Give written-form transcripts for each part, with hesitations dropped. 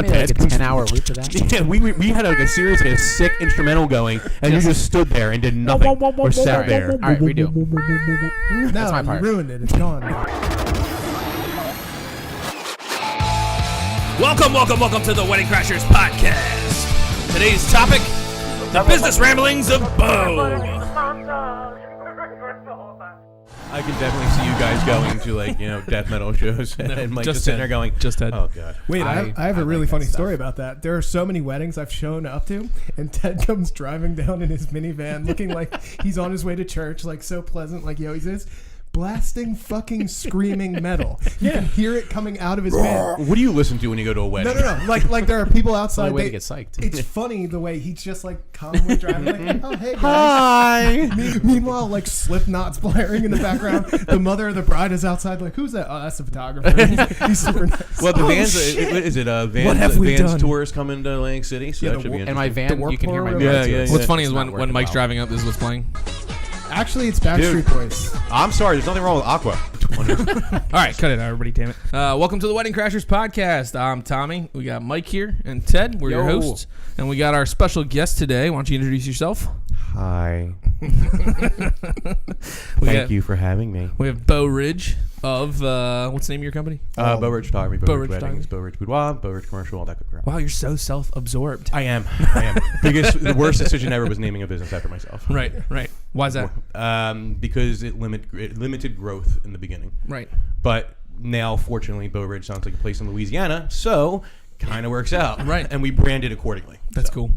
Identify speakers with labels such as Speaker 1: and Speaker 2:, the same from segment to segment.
Speaker 1: like a 10-hour loop to that?
Speaker 2: Yeah, we had like a series, like a sick instrumental going, and you just stood there and did nothing, or sat there.
Speaker 1: All right, redo.
Speaker 3: No,
Speaker 1: my part.
Speaker 3: you ruined it. It's gone.
Speaker 4: Welcome to the Wedding Crashers podcast. Today's topic, the business ramblings of Beau.
Speaker 2: I can definitely see you guys going to death metal shows and Mike just sitting there going,
Speaker 4: Ted.
Speaker 2: Oh god.
Speaker 3: Wait, I have a really funny story about that. There are so many weddings I've shown up to, and Ted comes driving down in his minivan looking like he's on his way to church, like so pleasant, like he always is, blasting fucking screaming metal. You can hear it coming out of his van.
Speaker 2: What do you listen to when you go to a wedding?
Speaker 3: No. Like there are people outside.
Speaker 1: Way to get psyched.
Speaker 3: It's funny the way he's just like calmly driving, like, oh hey guys.
Speaker 2: Hi.
Speaker 3: Meanwhile, like Slipknot's blaring in the background. The mother of the bride is outside, like, who's that? Oh, that's the photographer. He's super nice.
Speaker 2: Well, the Vans,
Speaker 3: shit.
Speaker 2: is it Vans?
Speaker 3: What have we
Speaker 2: Vans
Speaker 3: done?
Speaker 2: tours coming to Atlantic City? So
Speaker 3: Yeah,
Speaker 2: that should be
Speaker 1: And my
Speaker 2: interesting.
Speaker 1: van, you can hear my
Speaker 3: Warped
Speaker 1: van.
Speaker 3: Tour?
Speaker 2: Yeah.
Speaker 4: What's funny is
Speaker 1: It's not
Speaker 4: when
Speaker 1: working
Speaker 4: Mike's
Speaker 1: well.
Speaker 4: driving up, this is what's playing.
Speaker 3: Actually, it's Backstreet Boys.
Speaker 2: I'm sorry, there's nothing wrong with Aqua.
Speaker 4: All right, cut it out, everybody, damn it. Welcome to the Wedding Crashers podcast. I'm Tommy. We got Mike here and Ted. We're your hosts. And we got our special guest today. Why don't you introduce yourself?
Speaker 2: Hi. Thank you for having me.
Speaker 4: We have Beau Ridge of, what's the name of your company?
Speaker 2: Beau Ridge Photography,
Speaker 4: Beau
Speaker 2: Beau
Speaker 4: Ridge
Speaker 2: Ridge Weddings,
Speaker 4: Photography.
Speaker 2: Beau Ridge Boudoir, Beau Ridge Commercial, all that good crap.
Speaker 4: Wow, you're so self-absorbed.
Speaker 2: I am. The worst decision ever was naming a business after myself.
Speaker 4: Right. Why is that?
Speaker 2: Because it limited growth in the beginning.
Speaker 4: Right.
Speaker 2: But now, fortunately, Beau Ridge sounds like a place in Louisiana, so kind of works out.
Speaker 4: Right.
Speaker 2: And we branded accordingly.
Speaker 4: That's cool.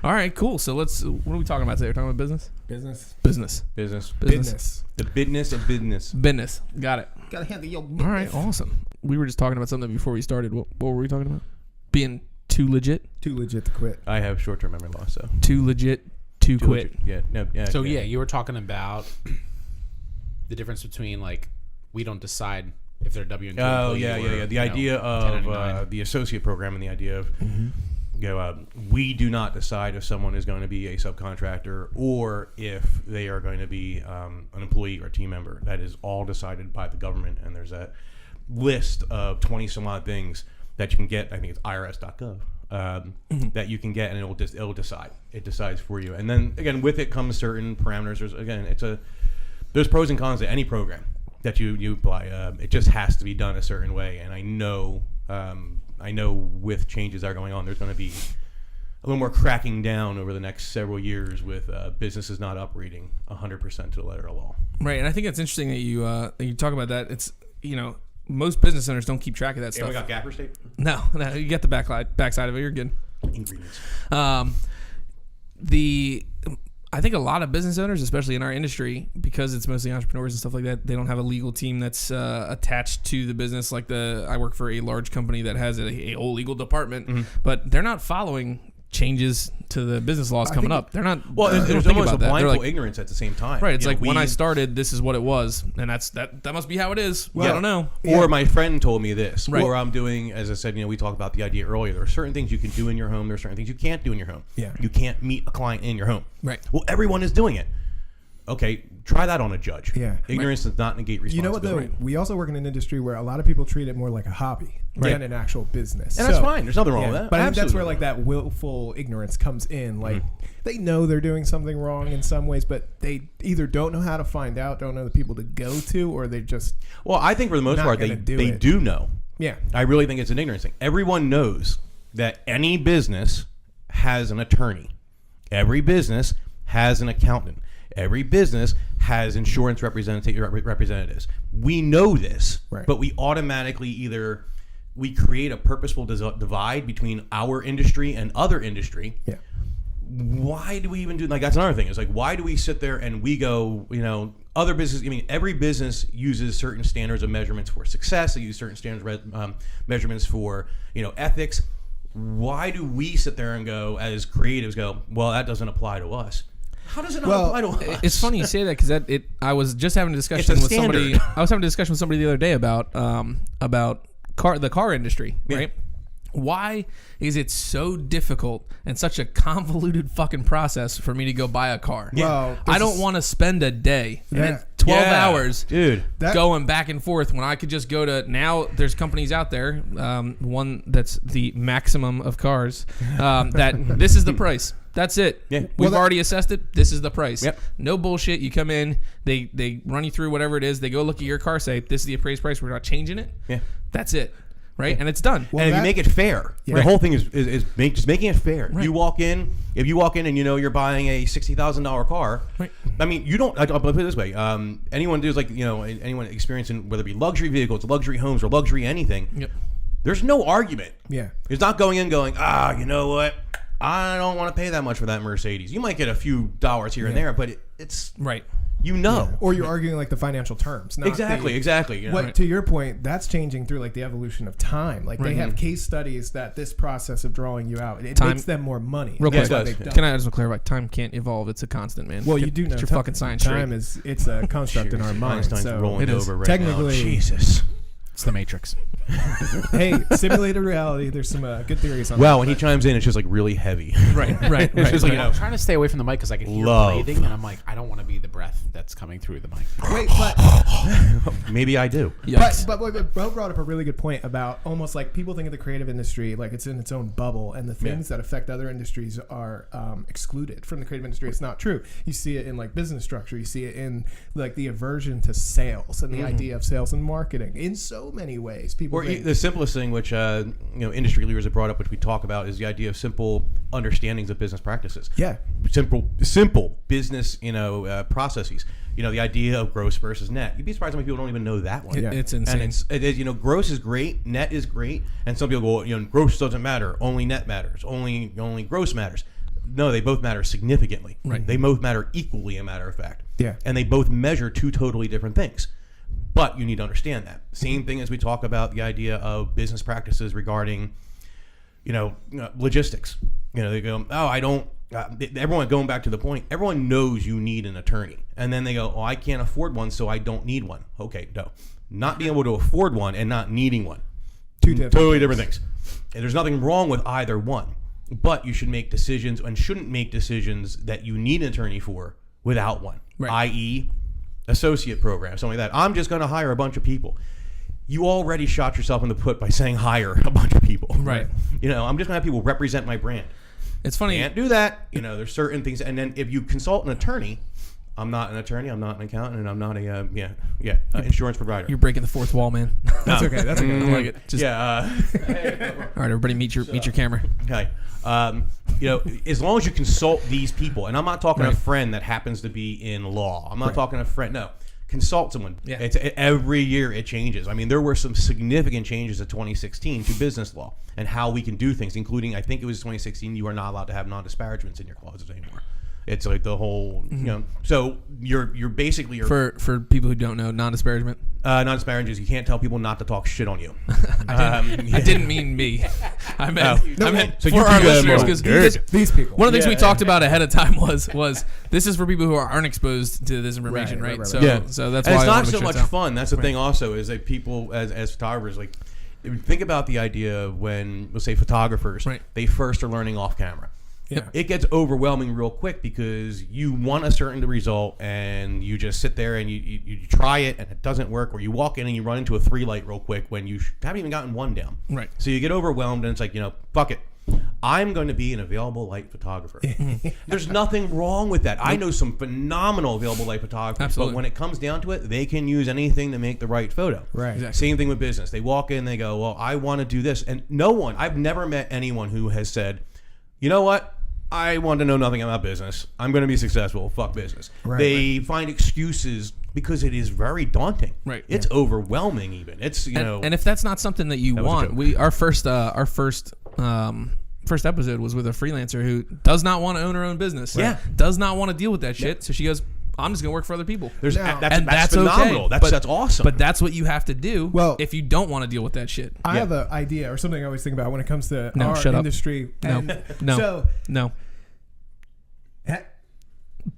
Speaker 4: All right, cool. So what are we talking about today? We're talking about business?
Speaker 3: Business.
Speaker 2: Business. The business of business.
Speaker 4: Business. Got it.
Speaker 3: Gotta handle your
Speaker 4: All right, awesome. We were just talking about something before we started. What were we talking about? Being too legit?
Speaker 3: Too legit to quit.
Speaker 2: I have short-term memory loss, so.
Speaker 4: Too legit to quit.
Speaker 2: Legit. Yeah.
Speaker 1: So yeah, you were talking about the difference between we don't decide if they're W and
Speaker 2: Oh yeah. The idea of the associate program and the idea of we do not decide if someone is going to be a subcontractor or if they are going to be an employee or a team member. That is all decided by the government, and there's a list of 20 some odd things that you can get. I think it's irs.gov. That you can get, and it'll decide. It decides for you, and then again with it comes certain parameters. There's pros and cons to any program that you apply. It just has to be done a certain way, and I know with changes that are going on, there's going to be a little more cracking down over the next several years with businesses not operating 100% to the letter of law.
Speaker 4: Right, and I think it's interesting that you talk about that. It's most business owners don't keep track of that stuff.
Speaker 2: And we got gaffer tape?
Speaker 4: No, you get the backside of it. You're good.
Speaker 2: Ingredients.
Speaker 4: I think a lot of business owners, especially in our industry, because it's mostly entrepreneurs and stuff like that, they don't have a legal team that's attached to the business. I work for a large company that has a whole legal department, but they're not following changes to the business laws coming up. They're not.
Speaker 2: Well,
Speaker 4: they don't
Speaker 2: there's
Speaker 4: think
Speaker 2: almost a
Speaker 4: about that. They're
Speaker 2: blindfold ignorance at the same time.
Speaker 4: right. It's when I started, this is what it was, and that must be how it is.
Speaker 3: Well,
Speaker 4: I don't know.
Speaker 2: Or my friend told me this.
Speaker 4: Right.
Speaker 2: Or I'm doing, as I said, we talked about the idea earlier. There are certain things you can do in your home. There are certain things you can't do in your home.
Speaker 3: Yeah.
Speaker 2: You can't meet a client in your home.
Speaker 4: Right.
Speaker 2: Well, everyone is doing it. Okay, try that on a judge.
Speaker 3: Yeah.
Speaker 2: Ignorance does not negate
Speaker 3: You know
Speaker 2: responsibility.
Speaker 3: what though? We also work in an industry where a lot of people treat it more like a hobby than an actual business.
Speaker 2: And that's fine. There's nothing wrong with that.
Speaker 3: But I think that's where
Speaker 2: Absolutely.
Speaker 3: that willful ignorance comes in. They know they're doing something wrong in some ways, but they either don't know how to find out, don't know the people to go to, or they just
Speaker 2: Well, I think for the most
Speaker 3: not
Speaker 2: part,
Speaker 3: gonna do
Speaker 2: they
Speaker 3: it.
Speaker 2: do know.
Speaker 3: yeah.
Speaker 2: I really think it's an ignorance thing. Everyone knows that any business has an attorney. Every business has an accountant. Every business has insurance representatives. We know this,
Speaker 3: Right.
Speaker 2: but we automatically we create a purposeful divide between our industry and other industry.
Speaker 3: Yeah.
Speaker 2: Why do we even do that's another thing. It's why do we sit there and we go, other business, every business uses certain standards of measurements for success. They use certain standards measurements for, ethics. Why do we sit there and go, as creatives, well, that doesn't apply to us? How does it not apply to us?
Speaker 4: It's funny you say that because I was just having a discussion
Speaker 2: It's a
Speaker 4: with somebody.
Speaker 2: standard.
Speaker 4: I was having a discussion with somebody the other day about the car industry, right? Why is it so difficult and such a convoluted fucking process for me to go buy a car?
Speaker 3: Well,
Speaker 4: I don't want to spend a day and then
Speaker 3: That-
Speaker 4: 12
Speaker 2: Yeah,
Speaker 4: hours
Speaker 2: dude.
Speaker 4: going back and forth when I could just go to, now there's companies out there, one that's the maximum of cars, that this is the price. That's it.
Speaker 2: Yeah.
Speaker 4: We've already assessed it. This is the price.
Speaker 2: Yep.
Speaker 4: No bullshit. You come in, they run you through whatever it is. They go look at your car, say, this is the appraised price. We're not changing it.
Speaker 2: Yeah.
Speaker 4: That's it. Right? And it's done.
Speaker 3: Well,
Speaker 2: and if you
Speaker 3: that-
Speaker 2: make it fair, the whole thing is just making it fair.
Speaker 4: Right.
Speaker 2: You walk in, if you walk in and you know you're buying a $60,000 car,
Speaker 4: Right.
Speaker 2: I mean, you don't. I'll put it this way: anyone who's like, anyone experiencing whether it be luxury vehicles, luxury homes, or luxury anything,
Speaker 4: Yep.
Speaker 2: there's no argument.
Speaker 3: Yeah.
Speaker 2: It's not going in going, you know what? I don't want to pay that much for that Mercedes. You might get a few dollars here and there, but it's
Speaker 4: Right.
Speaker 3: Or you're arguing like the financial terms. Not
Speaker 2: exactly. You know?
Speaker 3: What to your point, that's changing through like the evolution of time. Like they have case studies that this process of drawing you out, it
Speaker 4: Time-
Speaker 3: makes them more money.
Speaker 4: Real
Speaker 2: Yeah,
Speaker 4: quick,
Speaker 2: it does.
Speaker 3: They've done.
Speaker 4: can I just clarify? Time can't evolve. It's a constant, man.
Speaker 3: Well, you
Speaker 4: Get-
Speaker 3: do know
Speaker 4: get your
Speaker 3: ti-
Speaker 4: fucking science
Speaker 3: time
Speaker 4: straight.
Speaker 3: it's a construct in our mind.
Speaker 2: Einstein's
Speaker 3: So
Speaker 2: rolling
Speaker 4: it is.
Speaker 2: over right
Speaker 3: Technically-
Speaker 2: now. Jesus.
Speaker 1: It's the Matrix.
Speaker 3: hey, simulated reality. There's some good theories on
Speaker 2: Well,
Speaker 3: that.
Speaker 2: when he chimes in, it's just like really heavy.
Speaker 4: right.
Speaker 2: It's just like,
Speaker 1: I'm trying to stay away from the mic because I can hear
Speaker 2: Love.
Speaker 1: breathing, and I'm like, I don't want to be the breath that's coming through the mic.
Speaker 3: Wait,
Speaker 2: Maybe I do.
Speaker 4: Yikes.
Speaker 3: but Beau brought up a really good point about almost like people think of the creative industry like it's in its own bubble, and the things that affect other industries are excluded from the creative industry. It's not true. You see it in like business structure. You see it in like the aversion to sales and the idea of sales and marketing in so many ways. People
Speaker 2: Or
Speaker 3: think,
Speaker 2: the simplest thing, which industry leaders have brought up, which we talk about, is the idea of simple understandings of business practices.
Speaker 3: yeah,
Speaker 2: Simple business, processes. The idea of gross versus net. You'd be surprised how many people don't even know that one.
Speaker 3: Yeah.
Speaker 4: It's insane.
Speaker 2: And it is, gross is great, net is great, and some people go, gross doesn't matter, only net matters, only gross matters. No, they both matter significantly.
Speaker 4: Right.
Speaker 2: They both matter equally, a matter of fact.
Speaker 3: Yeah.
Speaker 2: And they both measure two totally different things. But you need to understand that. Same thing as we talk about the idea of business practices regarding, logistics. They go, I don't. Everyone going back to the point. Everyone knows you need an attorney, and then they go, I can't afford one, so I don't need one. Okay, no, not being able to afford one and not needing one, totally different things. And there's nothing wrong with either one, but you should make decisions and shouldn't make decisions that you need an attorney for without one.
Speaker 4: Right.
Speaker 2: I.e., associate program, something like that. I'm just going to hire a bunch of people. You already shot yourself in the foot by saying hire a bunch of people.
Speaker 4: Right.
Speaker 2: I'm just going to have people represent my brand.
Speaker 4: It's funny.
Speaker 2: Can't do that. There's certain things. And then if you consult an attorney, I'm not an attorney, I'm not an accountant, and I'm not a insurance provider.
Speaker 4: You're breaking the fourth wall, man.
Speaker 3: that's okay. That's okay.
Speaker 4: I like it. Just,
Speaker 2: Yeah.
Speaker 4: All right, everybody, meet your camera.
Speaker 2: Okay. As long as you consult these people, and I'm not talking a friend that happens to be in law. I'm not talking a friend. No. Consult someone.
Speaker 4: Yeah.
Speaker 2: Every year it changes. I mean, there were some significant changes in 2016 to business law and how we can do things, including, I think it was 2016, you are not allowed to have non-disparagements in your clauses anymore. It's like the whole, so you're basically
Speaker 4: For people who don't know, non-disparagement.
Speaker 2: non-disparagements. You can't tell people not to talk shit on you.
Speaker 4: I didn't mean me. I meant
Speaker 2: So
Speaker 4: for
Speaker 2: you
Speaker 4: our
Speaker 2: do that
Speaker 4: listeners,
Speaker 2: more.
Speaker 4: because
Speaker 3: These people.
Speaker 4: one of the things we talked about ahead of time was this is for people who aren't exposed to this information, right?
Speaker 3: Right.
Speaker 4: So
Speaker 2: Yeah.
Speaker 4: so that's
Speaker 2: And
Speaker 4: why
Speaker 2: it's
Speaker 4: I wanna
Speaker 2: not
Speaker 4: make
Speaker 2: so
Speaker 4: sure
Speaker 2: much
Speaker 4: it's out.
Speaker 2: fun. That's the thing also, is that people as photographers, like, if you think about the idea of when, let's say, photographers,
Speaker 4: Right.
Speaker 2: they first are learning off camera.
Speaker 3: Yeah.
Speaker 2: It gets overwhelming real quick because you want a certain result and you just sit there and you try it and it doesn't work, or you walk in and you run into a 3-light real quick when you haven't even gotten one down.
Speaker 4: Right.
Speaker 2: So you get overwhelmed and it's like, fuck it. I'm going to be an available light photographer. There's nothing wrong with that. I know some phenomenal available light photographers,
Speaker 4: Absolutely.
Speaker 2: but when it comes down to it, they can use anything to make the right photo.
Speaker 3: Right.
Speaker 4: Exactly.
Speaker 2: Same thing with business. They walk in, they go, well, I want to do this. And I've never met anyone who has said, you know what? I want to know nothing about business. I'm going to be successful. Fuck business.
Speaker 3: Right,
Speaker 2: They find excuses because it is very daunting.
Speaker 4: Right.
Speaker 2: It's overwhelming even. It's,
Speaker 4: And if that's not something that you
Speaker 2: That was a
Speaker 4: want,
Speaker 2: joke.
Speaker 4: our first episode was with a freelancer who does not want to own her own business.
Speaker 2: Yeah.
Speaker 4: Does not want to deal with that shit. So she goes, I'm just gonna work for other people.
Speaker 2: There's,
Speaker 3: Now-
Speaker 2: that's phenomenal.
Speaker 4: okay.
Speaker 2: That's awesome.
Speaker 4: But that's what you have to do.
Speaker 3: Well-
Speaker 4: if you don't want to deal with that shit.
Speaker 3: I have an idea or something I always think about when it comes to
Speaker 4: No,
Speaker 3: our
Speaker 4: shut up.
Speaker 3: industry.
Speaker 4: No.
Speaker 3: And
Speaker 4: No.
Speaker 3: So,
Speaker 4: No.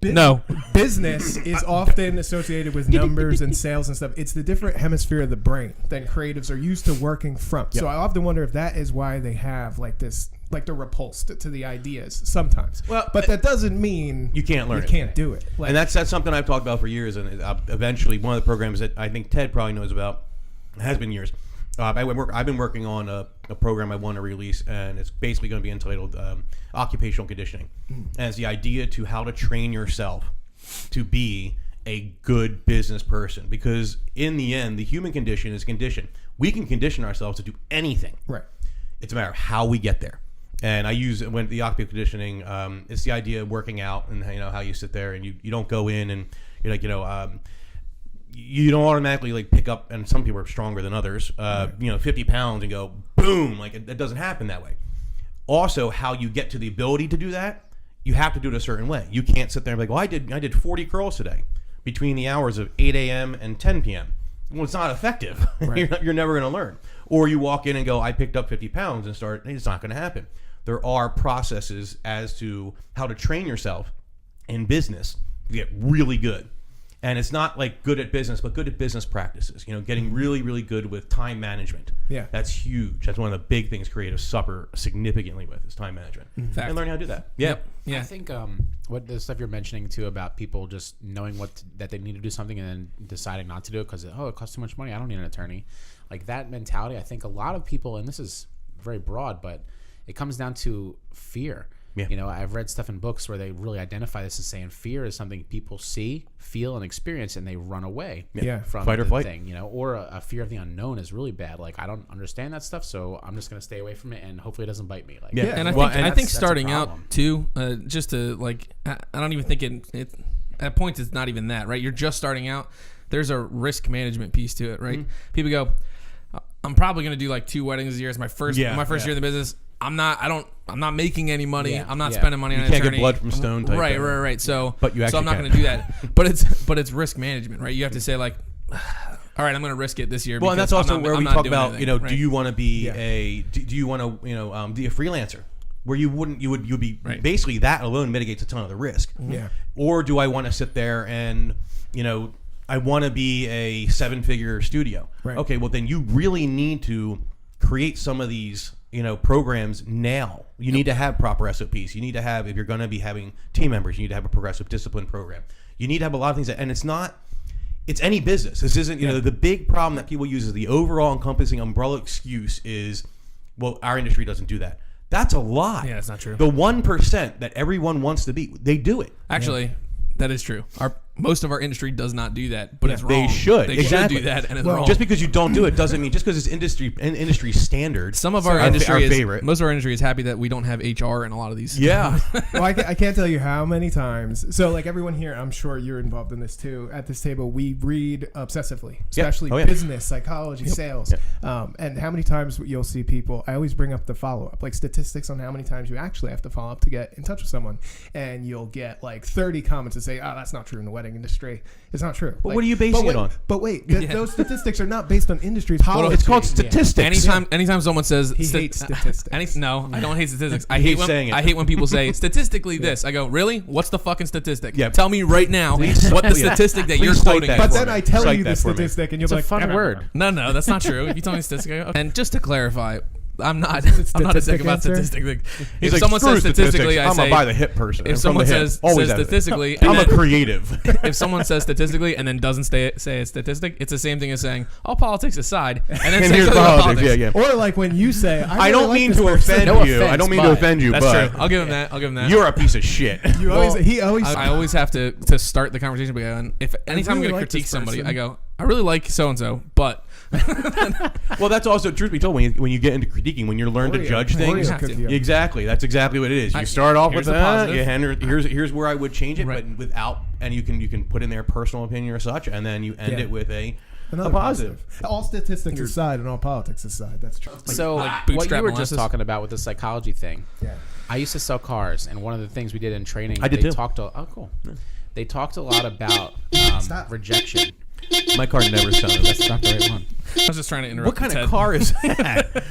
Speaker 4: No.
Speaker 3: Business is often associated with numbers and sales and stuff. It's the different hemisphere of the brain than creatives are used to working from. So I often wonder if that is why they have like this, like they're repulsed to the ideas sometimes.
Speaker 2: Well,
Speaker 3: but that doesn't mean
Speaker 2: you can't learn
Speaker 3: you
Speaker 2: it.
Speaker 3: can't do it. Like,
Speaker 2: And that's something I've talked about for years. And eventually, one of the programs that I think Ted probably knows about, has been years. I've been working on a program I want to release, and it's basically going to be entitled Occupational Conditioning. And it's the idea to how to train yourself to be a good business person. Because in the end, the human condition is conditioned. We can condition ourselves to do anything.
Speaker 3: right.
Speaker 2: It's a matter of how we get there. And I use when the occupational conditioning. It's the idea of working out, and how you sit there and you don't go in and you're like you don't automatically like pick up. And some people are stronger than others. 50 pounds and go boom. Like it doesn't happen that way. Also, how you get to the ability to do that, you have to do it a certain way. You can't sit there and be like, well, I did 40 curls today between the hours of 8 a.m. and 10 p.m. Well, it's not effective. Right. You're never going to learn. Or you walk in and go, I picked up 50 pounds and start. It's not going to happen. There are processes as to how to train yourself in business to get really good. And it's not like good at business, but good at business practices. Getting really, really good with time management.
Speaker 3: Yeah.
Speaker 2: That's huge. That's one of the big things creatives suffer significantly with is time management.
Speaker 4: Fact.
Speaker 2: And learning how to do that. Yeah.
Speaker 4: Yeah.
Speaker 1: I think what the stuff you're mentioning too about people just knowing that they need to do something and then deciding not to do it because it costs too much money. I don't need an attorney. Like that mentality. I think a lot of people, and this is very broad, but it comes down to fear.
Speaker 2: Yeah.
Speaker 1: I've read stuff in books where they really identify this as saying fear is something people see, feel, and experience, and they run away from
Speaker 2: Fight or
Speaker 1: the
Speaker 2: flight.
Speaker 1: thing. Or a fear of the unknown is really bad. Like I don't understand that stuff, so I'm just gonna stay away from it, and hopefully it doesn't bite me. Like
Speaker 4: And I think starting out too, just to like, I don't even think it at points it's not even that, right? You're just starting out. There's a risk management piece to it, right? People go, I'm probably gonna do like 2 weddings a year. It's my first year in the business. I'm not making any money.
Speaker 1: Yeah,
Speaker 4: I'm not spending money on an attorney.
Speaker 2: You can't get blood from stone type thing.
Speaker 4: Right. So,
Speaker 2: But you
Speaker 4: so I'm
Speaker 2: actually
Speaker 4: not going to do that. But it's risk management, right? You have to say like, all right, I'm going to risk it this year.
Speaker 2: Well, and that's also where we talk about,
Speaker 4: right?
Speaker 2: do you want to be do you want to, be a freelancer? Where you'd be basically that alone mitigates a ton of the risk.
Speaker 3: Yeah.
Speaker 2: Or do I want to sit there and, I want to be a 7-figure studio.
Speaker 3: Right.
Speaker 2: Okay, well then you really need to create some of these programs now. You need to have proper SOPs. You need to have, if you're going to be having team members, you need to have a progressive discipline program. You need to have a lot of things and it's any business. This isn't, the big problem that people use is the overall encompassing umbrella excuse is, well, our industry doesn't do that. That's a lie.
Speaker 4: Yeah, that's not true.
Speaker 2: The 1% that everyone wants to be, they do it.
Speaker 4: Actually, that is true. Most of our industry does not do that, but it's wrong.
Speaker 2: They should.
Speaker 4: They
Speaker 2: Exactly.
Speaker 4: should do that, and it's wrong.
Speaker 2: Just because you don't do it doesn't mean just because it's industry standard.
Speaker 4: Some of our industry
Speaker 2: favorite.
Speaker 4: Most of our industry is happy that we don't have HR in a lot of these.
Speaker 2: Yeah.
Speaker 3: Well, I can't tell you how many times. So, like everyone here, I'm sure you're involved in this too. At this table, we read obsessively, especially business, psychology, sales. And how many times you'll see people. I always bring up the follow up, like statistics on how many times you actually have to follow up to get in touch with someone, and you'll get like 30 comments that say, "Oh, that's not true in the wedding industry. It's not true."
Speaker 2: But what are you basing it on?
Speaker 3: But wait, those statistics are not based on industry policy.
Speaker 2: It's called statistics.
Speaker 4: Anytime someone says
Speaker 3: he hates statistics.
Speaker 4: No, I don't hate statistics. I
Speaker 2: hate saying it.
Speaker 4: I hate when people say statistically this. I go, really? What's the fucking statistic?
Speaker 2: Yeah.
Speaker 4: Tell me right now what the statistic that you're
Speaker 2: cite
Speaker 4: quoting
Speaker 2: that
Speaker 4: is.
Speaker 3: But
Speaker 2: for
Speaker 3: then
Speaker 2: me.
Speaker 3: I tell
Speaker 2: Cite
Speaker 3: you the
Speaker 2: that for me.
Speaker 3: statistic, and you're
Speaker 1: It's
Speaker 3: like,
Speaker 1: a fun word.
Speaker 4: No, that's not true. If you tell me statistic, and just to clarify, I'm not a dick about statistics.
Speaker 2: He's
Speaker 4: If
Speaker 2: like,
Speaker 4: someone
Speaker 2: screw
Speaker 4: says statistically, I
Speaker 2: I'm
Speaker 4: say
Speaker 2: a by the hip person.
Speaker 4: if someone says statistically,
Speaker 2: I'm a creative.
Speaker 4: if someone says statistically and then doesn't say a statistic, it's the same thing as saying all politics aside, and then
Speaker 2: And
Speaker 4: say
Speaker 2: here's
Speaker 4: something about
Speaker 2: politics.
Speaker 4: politics.
Speaker 2: Yeah.
Speaker 3: or like when you say,
Speaker 2: I don't mean to offend
Speaker 1: No
Speaker 2: you. I
Speaker 1: offense,
Speaker 2: don't mean to
Speaker 1: but
Speaker 2: offend you,
Speaker 4: That's
Speaker 2: but
Speaker 4: true. I'll give him that.
Speaker 2: you're a piece of shit.
Speaker 4: I always have to start the conversation by going, if anytime I'm
Speaker 3: really
Speaker 4: going to
Speaker 3: like
Speaker 4: critique
Speaker 3: this
Speaker 4: somebody,
Speaker 3: person.
Speaker 4: I go, I really like so and so, but
Speaker 2: Well, that's also truth be told when you get into critiquing, when you learn to judge things.
Speaker 4: Oreo cookie.
Speaker 2: Exactly, that's exactly what it is. You start off
Speaker 4: here's
Speaker 2: with
Speaker 4: the positive.
Speaker 2: here's where I would change it,
Speaker 4: Right.
Speaker 2: but without, and you can put in their personal opinion or such, and then you end it with a
Speaker 3: Another
Speaker 2: positive.
Speaker 3: All statistics aside and all politics aside, that's true.
Speaker 1: So
Speaker 4: like
Speaker 1: what you
Speaker 4: bootstrap
Speaker 1: were just
Speaker 4: molasses?
Speaker 1: talking about with the psychology thing.
Speaker 3: Yeah.
Speaker 1: I used to sell cars, and one of the things we did in training,
Speaker 2: I did
Speaker 1: they
Speaker 2: too.
Speaker 1: talked cool. They talked a lot about rejection.
Speaker 2: My car never sounded.
Speaker 1: That's not the right one.
Speaker 4: I was just trying to interrupt.
Speaker 2: What kind
Speaker 4: Ted.
Speaker 2: of car is that?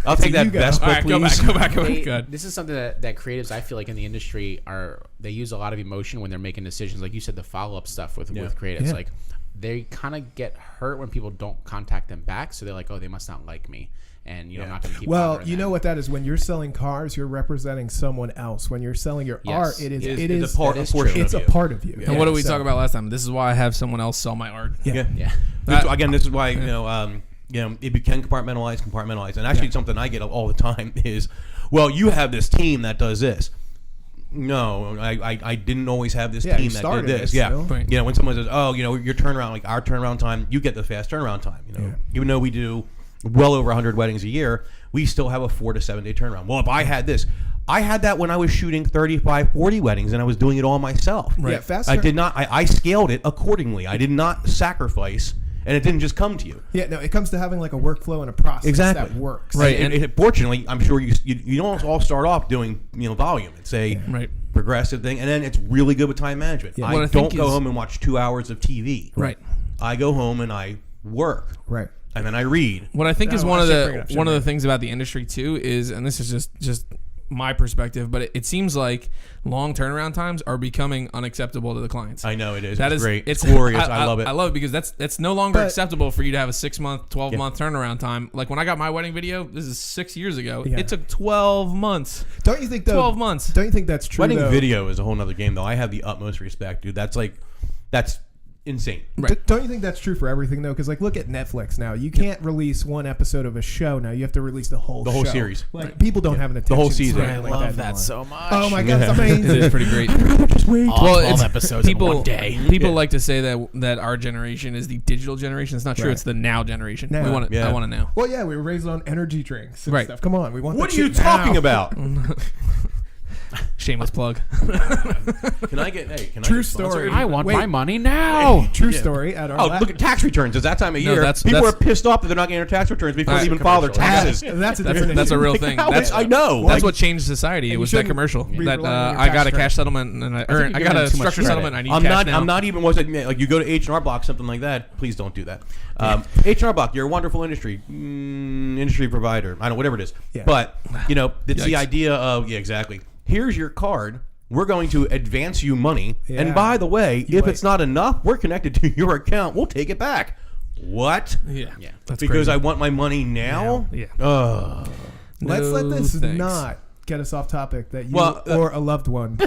Speaker 2: I'll take that Vespa,
Speaker 4: All right,
Speaker 2: please.
Speaker 4: go back. Good.
Speaker 1: This is something that creatives, I feel like in the industry they use a lot of emotion when they're making decisions. Like you said, the follow-up stuff with creatives, like they kind of get hurt when people don't contact them back. So they're like, oh, they must not like me. And I'm not going to keep.
Speaker 3: Well, you know what that is. When you're selling cars, you're representing someone else. When you're selling your art, it's a part of you.
Speaker 4: And what did we talk about last time? This is why I have someone else sell my art.
Speaker 2: Yeah. Again, this is why if you can compartmentalize. And actually, something I get all the time is, well, you have this team that does this. No, I didn't always have this team that did this.
Speaker 4: Right.
Speaker 2: When someone says, oh, your turnaround, like our turnaround time, you get the fast turnaround time. Even though we do well over 100 weddings a year, we still have a 4 to 7 day turnaround. Well, if I had this, I had that when I was shooting 35, 40 weddings and I was doing it all myself.
Speaker 3: Right. Yeah,
Speaker 2: I did not. I scaled it accordingly. I did not sacrifice, and it didn't just come to you.
Speaker 3: Yeah, no, it comes to having like a workflow and a process that works.
Speaker 2: Right. And fortunately, I'm sure you don't all start off doing volume. It's a progressive thing, and then it's really good with time management. Yeah. I don't go home and watch 2 hours of TV.
Speaker 4: Right.
Speaker 2: I go home and I work.
Speaker 3: Right.
Speaker 2: And then I read.
Speaker 4: What I think is one of the things about the industry too is, and this is just my perspective, but it seems like long turnaround times are becoming unacceptable to the clients.
Speaker 2: I know it is.
Speaker 4: That
Speaker 2: it's
Speaker 4: is
Speaker 2: great. It's glorious. I love it.
Speaker 4: I love it because that's no longer acceptable for you to have a 6 month, 12 month turnaround time. Like when I got my wedding video, this is 6 years ago. Yeah. It took 12 months.
Speaker 3: Don't you think
Speaker 4: 12 months?
Speaker 3: Don't you think that's true?
Speaker 2: Wedding video is a whole nother game, though. I have the utmost respect, dude. That's insane.
Speaker 3: Right. Don't you think that's true for everything though? Because look at Netflix now. You can't release one episode of a show now. You have to release the whole
Speaker 2: series.
Speaker 3: People don't have an attention.
Speaker 2: The whole season.
Speaker 1: I love that so much.
Speaker 3: Oh my god, it's amazing.
Speaker 4: It is pretty great.
Speaker 1: Just wait. All 12 episodes in one day.
Speaker 4: People like to say that our generation is the digital generation. It's not true. It's the now generation.
Speaker 3: Now.
Speaker 4: I want to know.
Speaker 3: Well, yeah, we were raised on energy drinks and stuff. Come on, we want.
Speaker 2: What are you talking about?
Speaker 4: Shameless plug.
Speaker 2: Can I get
Speaker 3: true story?
Speaker 1: I want my money now.
Speaker 3: True story. At our
Speaker 2: look at tax returns. It's that time of year. People are pissed off that they're not getting their tax returns before they even file their taxes.
Speaker 3: That's
Speaker 4: a real thing.
Speaker 2: I know.
Speaker 4: That's what changed society. It was that commercial. That I got a cash settlement and I got a structured settlement. I need cash now.
Speaker 2: I'm not even like you go to H&R Block, something like that. Please don't do that. H&R Block, you're a wonderful industry provider. I don't know, whatever it is. But it's the idea of exactly. Here's your card. We're going to advance you money. Yeah. And by the way, if it's not enough, we're connected to your account. We'll take it back. What?
Speaker 4: Yeah.
Speaker 2: That's because crazy. I want my money now?
Speaker 4: Yeah.
Speaker 3: Let's let this not get us off topic that you or a loved one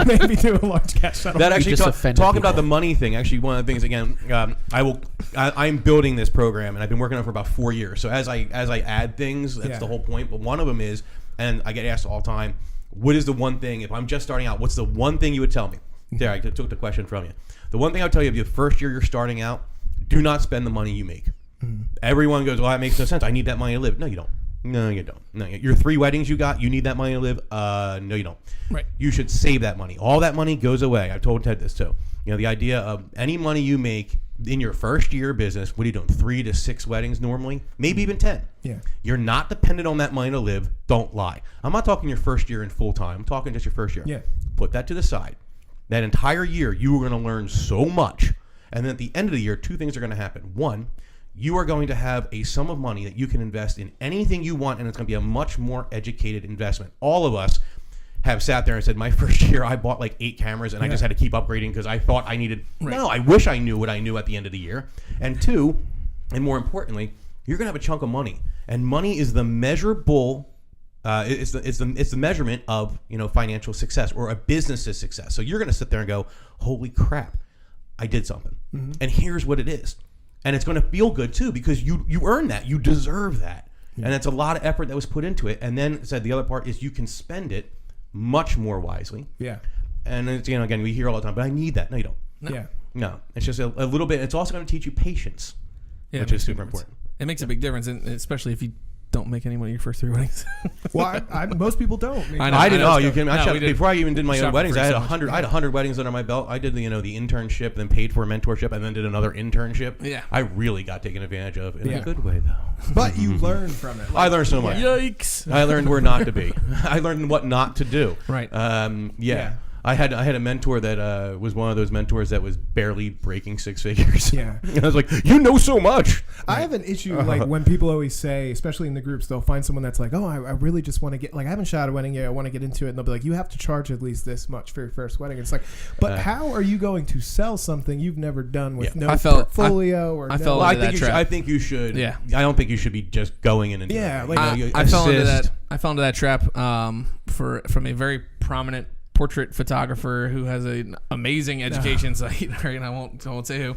Speaker 3: maybe do a large cash settlement.
Speaker 2: That actually talking about the money thing. Actually, one of the things again, I'm building this program and I've been working on it for about 4 years. So as I add things, that's the whole point. But one of them is, and I get asked all the time, what is the one thing, if I'm just starting out, what's the one thing you would tell me? There, I took the question from you. The one thing I would tell you, if the first year you're starting out, do not spend the money you make. Everyone goes, well, that makes no sense. I need that money to live. No, you don't. No, you don't. No, your 3 weddings you got, you need that money to live? No, you don't.
Speaker 4: Right.
Speaker 2: You should save that money. All that money goes away. I've told Ted this too. The idea of any money you make in your first year of business, what are you doing? 3 to 6 weddings normally, maybe even 10.
Speaker 3: Yeah.
Speaker 2: You're not dependent on that money to live. Don't lie. I'm not talking your first year in full time. I'm talking just your first year.
Speaker 3: Yeah.
Speaker 2: Put that to the side. That entire year, you are going to learn so much. And then at the end of the year, 2 things are going to happen. One, you are going to have a sum of money that you can invest in anything you want, and it's going to be a much more educated investment. All of us have sat there and said, my first year I bought like 8 cameras and I just had to keep upgrading because I thought I needed. No, I wish I knew what I knew at the end of the year. And 2, and more importantly, you're gonna have a chunk of money, and money is the measurable. It's the measurement of financial success or a business's success. So you're gonna sit there and go, holy crap, I did something, and here's what it is, and it's gonna feel good too because you earned that, you deserve that, and it's a lot of effort that was put into it. And then said the other part is you can spend it much more wisely.
Speaker 3: Yeah.
Speaker 2: And it's, again, we hear all the time, but I need that. No, you don't.
Speaker 3: No. Yeah.
Speaker 2: No. It's just a little bit. It's also going to teach you patience, which is super important.
Speaker 4: It makes a big difference, and especially if you don't make any money your first 3 weddings.
Speaker 3: Well, most people don't.
Speaker 2: I didn't know. Before I even did my own weddings, I had 100. I had 100 weddings under my belt. I did the internship, then paid for a mentorship, and then did another internship.
Speaker 4: Yeah.
Speaker 2: I really got taken advantage of in a good way, though.
Speaker 3: But you learn from it.
Speaker 2: I learned so much.
Speaker 4: Yikes!
Speaker 2: I learned where not to be. I learned what not to do.
Speaker 4: Right.
Speaker 2: Yeah. I had a mentor that was one of those mentors that was barely breaking six figures.
Speaker 3: Yeah.
Speaker 2: And I was like, you know so much.
Speaker 3: I have an issue like when people always say, especially in the groups, they'll find someone that's like, oh, I really just want to get, like, I haven't shot a wedding yet, I want to get into it, and they'll be like, you have to charge at least this much for your first wedding. It's like, but how are you going to sell something you've never done with no portfolio or?
Speaker 4: I fell
Speaker 2: Well,
Speaker 4: into that trap.
Speaker 2: I think you should.
Speaker 4: Yeah.
Speaker 2: I don't think you should be just going in and
Speaker 3: Yeah,
Speaker 2: doing it.
Speaker 3: like,
Speaker 4: I fell into that. I fell into that trap from a very prominent portrait photographer who has an amazing education site. Right, and I won't say who.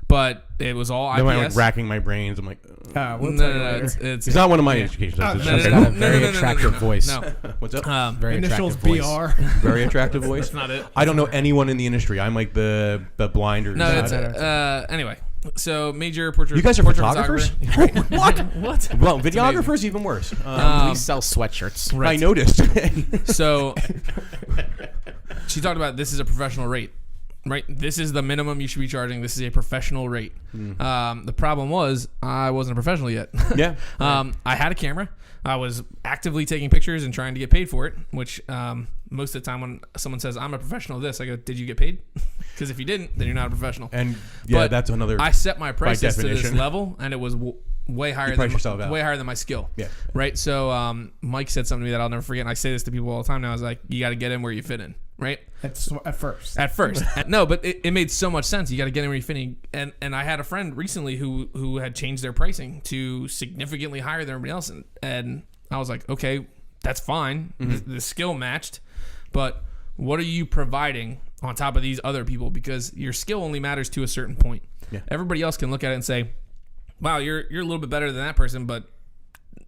Speaker 4: But it was all IPS.
Speaker 2: Then I'm like racking my brains. I'm like,
Speaker 3: no,
Speaker 2: it's not one of my education sites.
Speaker 1: He's got a very attractive voice.
Speaker 4: No.
Speaker 2: What's up?
Speaker 1: Very
Speaker 3: initials
Speaker 1: attractive voice.
Speaker 3: BR.
Speaker 2: Very attractive voice.
Speaker 4: That's not it.
Speaker 2: I don't know anyone in the industry. I'm like the blinder.
Speaker 4: No, it's anyway. So major portrait.
Speaker 2: You guys are
Speaker 4: portrait
Speaker 2: photographers?
Speaker 4: photographer. What?
Speaker 2: Well, videographers even worse.
Speaker 1: We sell sweatshirts.
Speaker 2: I noticed.
Speaker 4: So she talked about this is a professional rate, right? This is the minimum you should be charging. This is a professional rate. The problem was I wasn't a professional yet.
Speaker 2: Yeah.
Speaker 4: I had a camera. I was actively taking pictures and trying to get paid for it, which most of the time when someone says, I'm a professional of this, I go, did you get paid? Because if you didn't, then you're not a professional.
Speaker 2: And yeah,
Speaker 4: but
Speaker 2: that's another.
Speaker 4: I set my prices to this
Speaker 2: definition.
Speaker 4: level, and it was way higher than my skill.
Speaker 2: Yeah.
Speaker 4: Right. So Mike said something to me that I'll never forget, and I say this to people all the time now. I was like, you got to get in where you fit in. Right.
Speaker 3: At first.
Speaker 4: No, but it made so much sense. You got to get in where you fit in. And I had a friend recently who had changed their pricing to significantly higher than everybody else, and I was like, okay, that's fine. The skill matched, but what are you providing on top of these other people? Because your skill only matters to a certain point.
Speaker 2: Yeah.
Speaker 4: Everybody else can look at it and say, wow, you're a little bit better than that person, but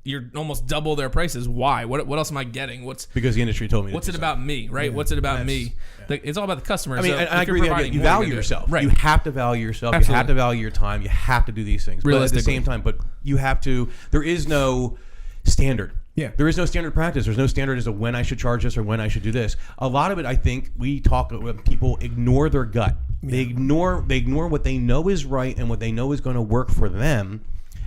Speaker 4: you're almost double their prices. Why? What else am I getting?
Speaker 2: Because the industry told me.
Speaker 4: What's it about me, right?
Speaker 3: Yeah.
Speaker 4: What's it about me? Like, it's all about the customer.
Speaker 2: I mean,
Speaker 4: so
Speaker 2: I agree with you. You value yourself.
Speaker 4: Right.
Speaker 2: You have to value yourself.
Speaker 4: Absolutely.
Speaker 2: You have to value your time. You have to do these things. But at the same time, you have to. There is no standard.
Speaker 3: Yeah.
Speaker 2: There is no standard practice. There's no standard as to when I should charge this or when I should do this. A lot of it, I think, people ignore their gut. Yeah. They ignore what they know is right and what they know is going to work for them.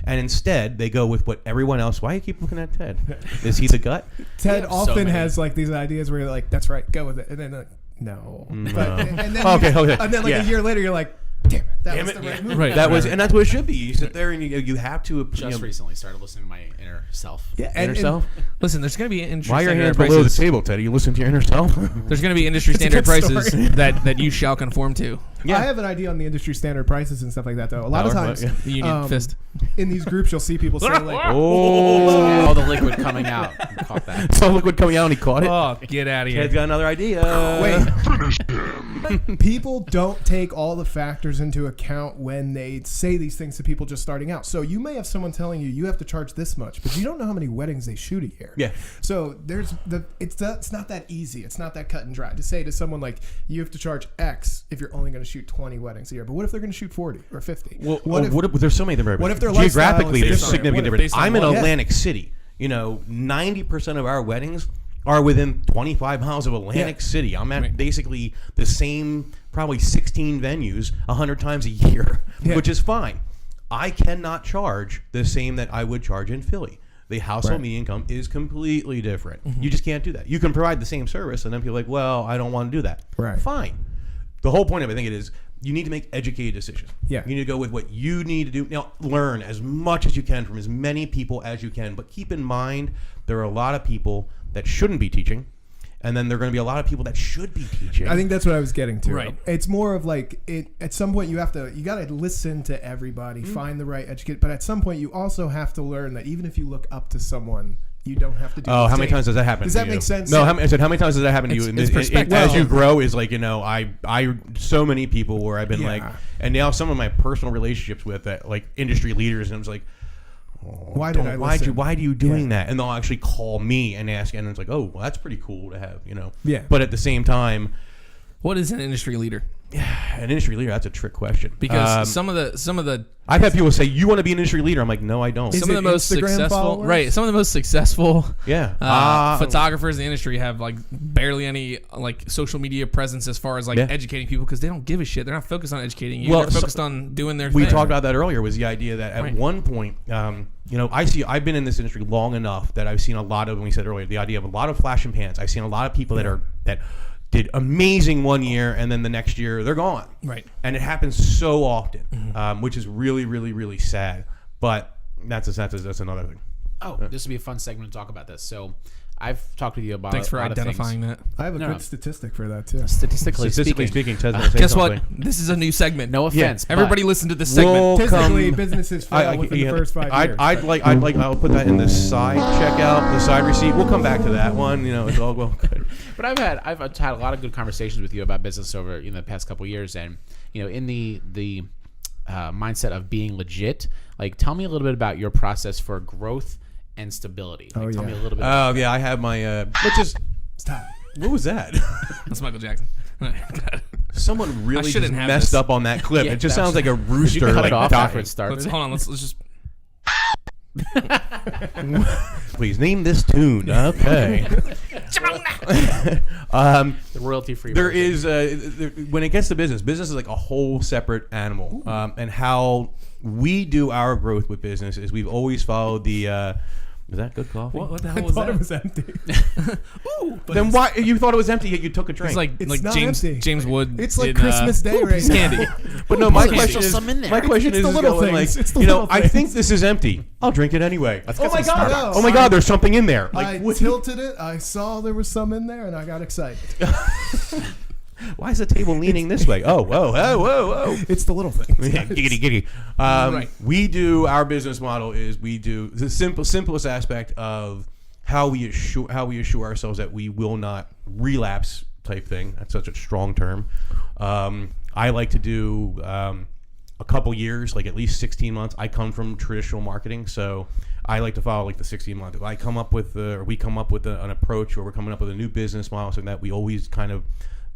Speaker 2: And instead, they go with what everyone else. Why do you keep looking at Ted? Is he the gut?
Speaker 3: Ted often has like these ideas where you're like, "That's right, go with it," and then like, "No." But, and then
Speaker 2: Okay.
Speaker 3: And then a year later, you're like, "Damn it, that was the right move."
Speaker 4: Right.
Speaker 2: And that's what it should be. You sit there and you have to.
Speaker 1: Just recently started listening to my inner self.
Speaker 3: Yeah,
Speaker 2: Inner self.
Speaker 4: Listen, there's going to be industry
Speaker 2: Why are your
Speaker 4: standard
Speaker 2: hands below the
Speaker 4: prices.
Speaker 2: table, Ted? Are you listening to your inner self?
Speaker 4: There's going to be industry standard prices that you shall conform to.
Speaker 3: Yeah. I have an idea on the industry standard prices and stuff like that, though. A lot of times,
Speaker 4: Union fist.
Speaker 3: in these groups, you'll see people say like,
Speaker 1: Oh, the liquid coming out. You caught that.
Speaker 2: So liquid coming out and he caught it.
Speaker 4: Oh, get out of here.
Speaker 2: Ted's got another idea.
Speaker 3: Wait. People don't take all the factors into account when they say these things to people just starting out. So you may have someone telling you have to charge this much, but you don't know how many weddings they shoot a year.
Speaker 2: Yeah.
Speaker 3: So it's not that easy. It's not that cut and dry to say to someone like you have to charge X if you're only going to shoot 20 weddings a year. But what if they're going to shoot 40 or 50?
Speaker 2: Well, what if there's so many different.
Speaker 3: What if their
Speaker 2: geographically
Speaker 3: lifestyle is
Speaker 2: there's
Speaker 3: different?
Speaker 2: significant
Speaker 3: What if
Speaker 2: difference?
Speaker 4: based on
Speaker 2: I'm in
Speaker 4: what?
Speaker 2: Atlantic City. 90% of our weddings are within 25 miles of Atlantic City. I'm at basically the same, probably 16 venues 100 times a year, which is fine. I cannot charge the same that I would charge in Philly. The household media income is completely different. You just can't do that. You can provide the same service, and then people are like, well, I don't want to do that.
Speaker 3: Right.
Speaker 2: Fine. The whole point of it, I think it is, you need to make educated decisions.
Speaker 3: Yeah.
Speaker 2: You need to go with what you need to do. Now, learn as much as you can from as many people as you can, but keep in mind there are a lot of people that shouldn't be teaching, and then there are going to be a lot of people that should be teaching.
Speaker 3: I think that's what I was getting to.
Speaker 4: Right.
Speaker 3: It's more of like at some point you got to listen to everybody, find the right educate, but at some point you also have to learn that even if you look up to someone, you don't have to do.
Speaker 2: Oh, how many times does that happen?
Speaker 3: Does that make sense?
Speaker 2: No, how many times does that happen to you?
Speaker 4: It's perspective.
Speaker 2: As you grow, is like I so many people where I've been like, and now some of my personal relationships with like industry leaders, and I was like,
Speaker 3: why do you
Speaker 2: doing that? And they'll actually call me and ask, and it's like, oh, well, that's pretty cool to have,
Speaker 3: Yeah.
Speaker 2: But at the same time,
Speaker 4: What is an industry leader?
Speaker 2: An industry leader, that's a trick question.
Speaker 4: Because some of the
Speaker 2: I've had people say, you want to be an industry leader? I'm like, no, I don't.
Speaker 3: Is
Speaker 4: some of
Speaker 3: it
Speaker 4: the most
Speaker 3: Instagram
Speaker 4: successful
Speaker 3: followers?
Speaker 4: some of the most successful
Speaker 2: photographers
Speaker 4: photographers in the industry have like barely any like social media presence as far as like educating people, because they don't give a shit. They're not focused on educating you. They're focused on doing their thing.
Speaker 2: We talked about that earlier, was the idea that at one point, I've been in this industry long enough that I've seen a lot of, when we said earlier, the idea of a lot of flash and pans. I've seen a lot of people that did amazing one year, and then the next year they're gone.
Speaker 4: Right.
Speaker 2: And it happens so often, which is really, really, really sad. But that's another thing.
Speaker 1: Oh, this would be a fun segment to talk about this. So I've talked with you about
Speaker 4: Thanks for
Speaker 1: a lot
Speaker 4: identifying
Speaker 1: of things.
Speaker 4: that.
Speaker 3: I have a good statistic for that too.
Speaker 1: Statistically
Speaker 2: speaking, Ted's gonna say
Speaker 4: Guess
Speaker 2: something.
Speaker 4: what? This is a new segment.
Speaker 1: No offense. but
Speaker 4: Everybody listen to this segment.
Speaker 3: Statistically, businesses fail within the first 5 years.
Speaker 2: I'll put that in the side checkout, the side receipt. We'll come back to that one. It's all well good.
Speaker 1: But I've had a lot of good conversations with you about business over the past couple of years, and in the mindset of being legit. Like, tell me a little bit about your process for growth and stability. Tell me a little bit.
Speaker 2: Oh yeah, I have my.
Speaker 3: Stop.
Speaker 2: What was that?
Speaker 4: That's Michael Jackson.
Speaker 2: Someone really just
Speaker 4: shouldn't have
Speaker 2: messed
Speaker 4: this.
Speaker 2: up on that clip.
Speaker 1: Yeah,
Speaker 2: it just
Speaker 1: that
Speaker 2: sounds
Speaker 1: was-
Speaker 2: like a rooster.
Speaker 1: You cut
Speaker 2: like
Speaker 1: it off
Speaker 2: dying.
Speaker 1: after it started.
Speaker 4: Hold on. Let's just.
Speaker 2: Please name this tune. Okay.
Speaker 1: The royalty-free.
Speaker 2: There
Speaker 1: version.
Speaker 2: is when it gets to business is like a whole separate animal. And how we do our growth with business is we've always followed the. Is that good coffee?
Speaker 4: What the
Speaker 3: I
Speaker 4: hell was
Speaker 3: thought
Speaker 4: that?
Speaker 3: it was empty.
Speaker 2: Then why you thought it was empty yet you took a drink?
Speaker 4: It's like
Speaker 3: It's not
Speaker 4: James
Speaker 3: empty.
Speaker 4: James Wood.
Speaker 3: It's like
Speaker 4: in,
Speaker 3: Christmas Day right
Speaker 4: Peace
Speaker 3: now.
Speaker 4: Candy.
Speaker 2: But no, my
Speaker 1: There's
Speaker 2: question
Speaker 1: still
Speaker 2: is,
Speaker 1: some in there.
Speaker 2: my question
Speaker 3: It's
Speaker 2: is
Speaker 3: the little
Speaker 2: going
Speaker 3: things.
Speaker 2: like,
Speaker 3: It's the little
Speaker 2: I
Speaker 3: things.
Speaker 2: think this is empty. I'll drink it anyway.
Speaker 1: Let's
Speaker 2: Oh
Speaker 1: get
Speaker 2: my
Speaker 1: some
Speaker 2: god!
Speaker 3: Starbucks.
Speaker 2: Oh my god! There's something in there.
Speaker 3: I
Speaker 2: what-
Speaker 3: tilted it. I saw there was some in there, and I got excited.
Speaker 2: Why is the table leaning this way? Oh, whoa, whoa, whoa, whoa.
Speaker 3: It's the little things.
Speaker 2: Giggity, giggity.
Speaker 4: Right.
Speaker 2: We do our business model is we do the simplest aspect of how we assure ourselves that we will not relapse type thing. That's such a strong term. I like to do a couple years, like at least 16 months. I come from traditional marketing, so I like to follow like the 16 month. If I come up with we come up with an approach, or we're coming up with a new business model, so that we always kind of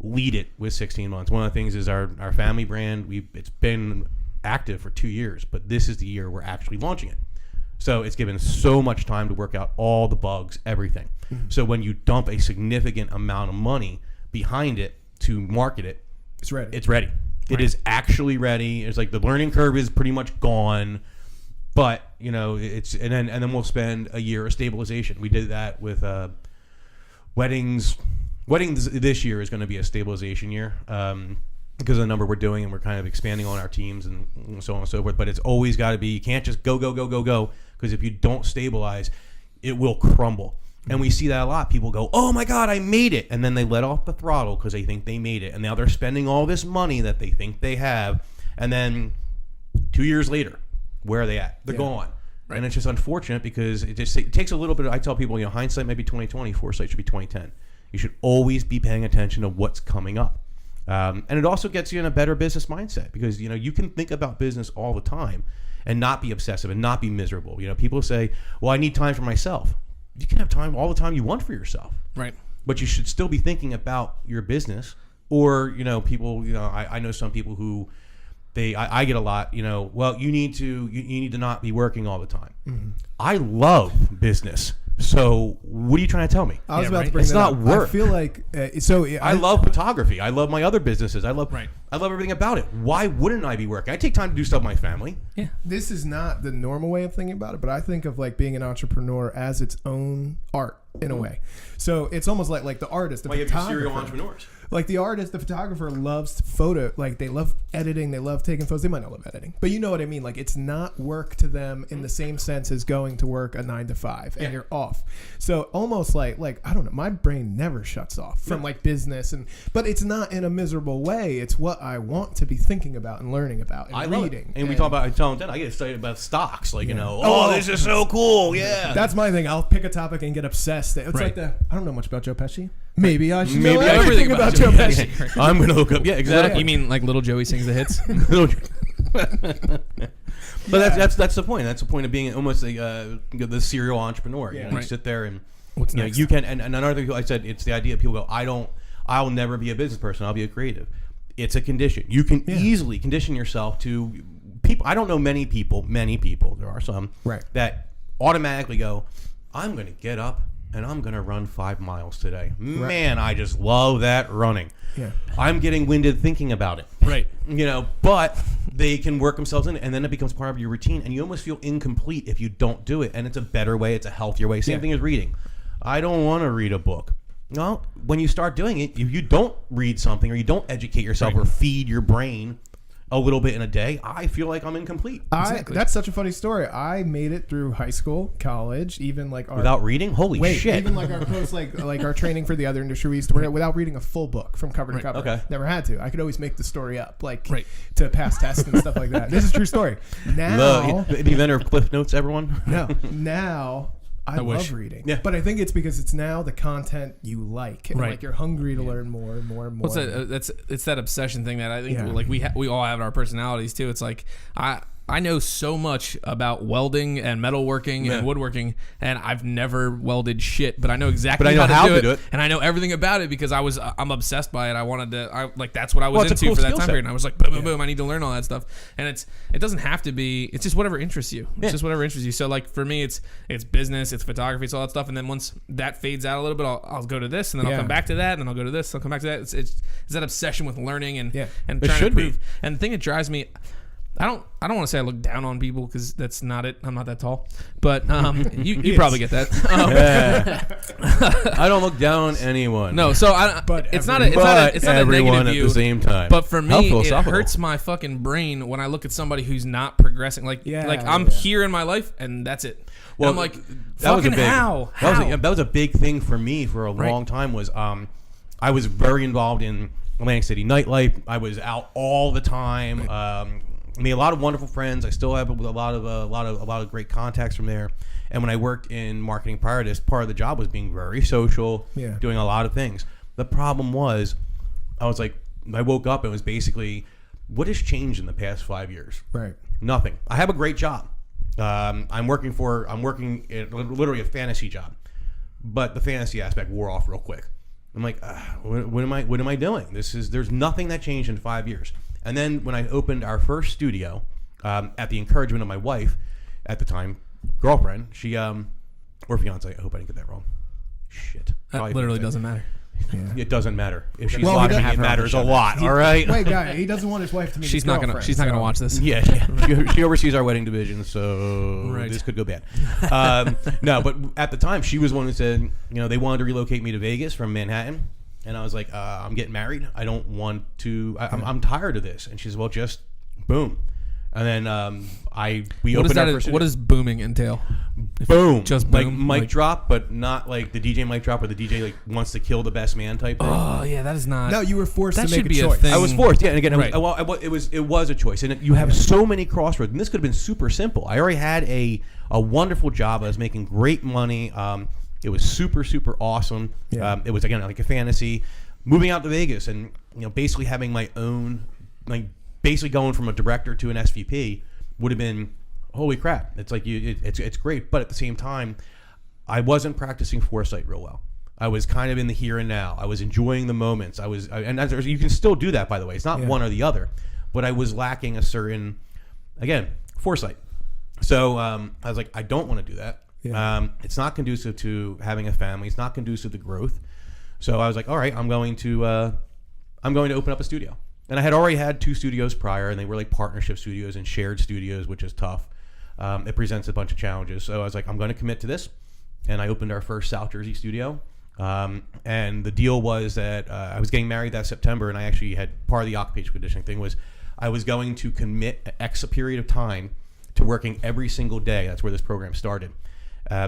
Speaker 2: lead it with 16 months. One of the things is our family brand. It's been active for 2 years, but this is the year we're actually launching it. So it's given so much time to work out all the bugs, everything. So when you dump a significant amount of money behind it to market it,
Speaker 3: It's ready.
Speaker 2: it's ready. It is actually ready. It's like the learning curve is pretty much gone, but it's and then we'll spend a year of stabilization. We did that with weddings. Weddings this year is going to be a stabilization year because of the number we're doing, and we're kind of expanding on our teams and so on and so forth. But it's always got to be, you can't just go, because if you don't stabilize, it will crumble. And we see that a lot. People go, oh my God, I made it. And then they let off the throttle because they think they made it. And now they're spending all this money that they think they have. And then 2 years later, where are they at? They're gone. Right. And it's just unfortunate because it takes a little bit of, I tell people, hindsight may be 20/20, foresight should be 20/10. You should always be paying attention to what's coming up. And it also gets you in a better business mindset because, you can think about business all the time and not be obsessive and not be miserable. People say, well, I need time for myself. You can have time all the time you want for yourself.
Speaker 4: Right.
Speaker 2: But you should still be thinking about your business. Or, people, I know some people who I get a lot, well, you need to not be working all the time. Mm-hmm. I love business. So what are you trying to tell me?
Speaker 3: I was about to bring
Speaker 2: it's
Speaker 3: that
Speaker 2: not
Speaker 3: up.
Speaker 2: work.
Speaker 3: I feel like
Speaker 2: I love photography. I love my other businesses. I love everything about it. Why wouldn't I be working? I take time to do stuff with my family.
Speaker 4: Yeah.
Speaker 3: This is not the normal way of thinking about it, but I think of like being an entrepreneur as its own art in a way. So it's almost like the artist, the photographer.
Speaker 2: Serial entrepreneurs.
Speaker 3: Like the artist, the photographer loves photo. Like they love editing. They love taking photos. They might not love editing, but you know what I mean. Like it's not work to them in the same sense as going to work a 9 to 5 and you're off. So almost like I don't know. My brain never shuts off from like business but it's not in a miserable way. It's what I want to be thinking about and learning about and reading.
Speaker 2: And we talk about. I tell them, I get excited about stocks. Like this is so cool. Yeah.
Speaker 3: That's my thing. I'll pick a topic and get obsessed. It's like I don't know much about Joe Pesci. Maybe I should know
Speaker 2: Maybe
Speaker 3: everything about Joe Pesci.
Speaker 2: I'm gonna look up. Yeah, exactly.
Speaker 4: You mean like Little Joey sings the hits?
Speaker 2: But that's the point. That's the point of being almost like the serial entrepreneur.
Speaker 3: Yeah.
Speaker 2: You sit there and
Speaker 4: What's next?
Speaker 2: you can. And another thing I said, it's the idea of people go, I'll never be a business person. I'll be a creative. It's a condition. You can easily condition yourself to people. I don't know many people. There are some that automatically go, I'm going to get up and I'm going to run 5 miles today. Man, I just love that running.
Speaker 3: Yeah.
Speaker 2: I'm getting winded thinking about it.
Speaker 4: Right.
Speaker 2: But they can work themselves in, and then it becomes part of your routine, and you almost feel incomplete if you don't do it. And it's a better way. It's a healthier way. Same thing as reading. I don't want to read a book. Well, when you start doing it, if you don't read something or you don't educate yourself or feed your brain a little bit in a day, I feel like I'm incomplete.
Speaker 3: Exactly. That's such a funny story. I made it through high school, college, even like our
Speaker 2: without reading. Holy shit!
Speaker 3: Even like our post, like our training for the other industry, we used to wear it without reading a full book from cover to cover.
Speaker 2: Okay.
Speaker 3: Never had to. I could always make the story up, to pass tests and stuff like that. This is a true story. Now,
Speaker 2: the inventor of Cliff Notes, everyone.
Speaker 3: No, now. I love reading, but I think it's because it's now the content you like, and like you're hungry to learn more and more and more.
Speaker 4: What's that? It's that obsession thing that I think like we all have in our personalities too. It's like I know so much about welding and metalworking and woodworking, and I've never welded shit, but I know exactly how to do it, and I know everything about it because I'm obsessed by it. I wanted to, that's what I was into for that time period. And I was like, boom, boom, boom. I need to learn all that stuff, and it doesn't have to be. It's just whatever interests you. It's just whatever interests you. So like for me, it's business, it's photography, it's all that stuff, and then once that fades out a little bit, I'll go to this, and then I'll come back to that, and then I'll go to this, I'll come back to that. It's that obsession with learning and trying to improve. And the thing that drives me. I don't want to say I look down on people because that's not it. I'm not that tall, but you probably get that.
Speaker 2: I don't look down on anyone.
Speaker 4: No, so it's not a negative view
Speaker 2: at the same time.
Speaker 4: But for me, it hurts my fucking brain when I look at somebody who's not progressing. I'm here in my life and that's it. Well, and I'm like, fucking how?
Speaker 2: That was a big thing for me for a long time. Was I was very involved in Atlantic City nightlife. I was out all the time. Made a lot of wonderful friends. I still have a lot of great contacts from there. And when I worked in marketing prior to this, part of the job was being very social, doing a lot of things. The problem was, I woke up and it was basically, what has changed in the past 5 years? Right. Nothing. I have a great job. I'm working literally a fantasy job, but the fantasy aspect wore off real quick. I'm like, what am I doing? There's nothing that changed in 5 years. And then when I opened our first studio, at the encouragement of my wife at the time, girlfriend, she or fiance, I hope I didn't get that wrong. Shit.
Speaker 4: That literally doesn't matter.
Speaker 2: Yeah. It doesn't matter. If she's watching, it matters a lot. All right.
Speaker 3: Wait, guy, he doesn't want his wife to meet
Speaker 4: She's not gonna watch this.
Speaker 2: Yeah, she oversees our wedding division, so this could go bad. No, but at the time, she was one who said, they wanted to relocate me to Vegas from Manhattan. And I was like, I'm getting married. I don't want to. I'm tired of this. And she says, well, just boom. And then we opened our first.
Speaker 4: What does booming entail?
Speaker 2: Boom.
Speaker 4: Just boom,
Speaker 2: like mic drop, but not like the DJ mic drop, where the DJ wants to kill the best man type thing.
Speaker 4: Oh yeah, that is not.
Speaker 3: No, you were forced
Speaker 4: to
Speaker 3: make a choice.
Speaker 2: I was forced. Yeah, and again, it was a choice, and you have so many crossroads. And this could have been super simple. I already had a wonderful job. I was making great money. It was super, super awesome. Yeah. It was, again, like a fantasy. Moving out to Vegas and, basically having my own, basically going from a director to an SVP would have been, holy crap. It's like, it's great. But at the same time, I wasn't practicing foresight real well. I was kind of in the here and now. I was enjoying the moments. You can still do that, by the way. It's not one or the other. But I was lacking a certain, again, foresight. So I was like, I don't want to do that. Yeah. It's not conducive to having a family. It's not conducive to growth. So I was like, all right, I'm going to open up a studio. And I had already had 2 studios prior, and they were like partnership studios and shared studios, which is tough. It presents a bunch of challenges. So I was like, I'm going to commit to this. And I opened our first South Jersey studio. And the deal was that I was getting married that September, and I actually had part of the occupational conditioning thing was I was going to commit X a period of time to working every single day. That's where this program started.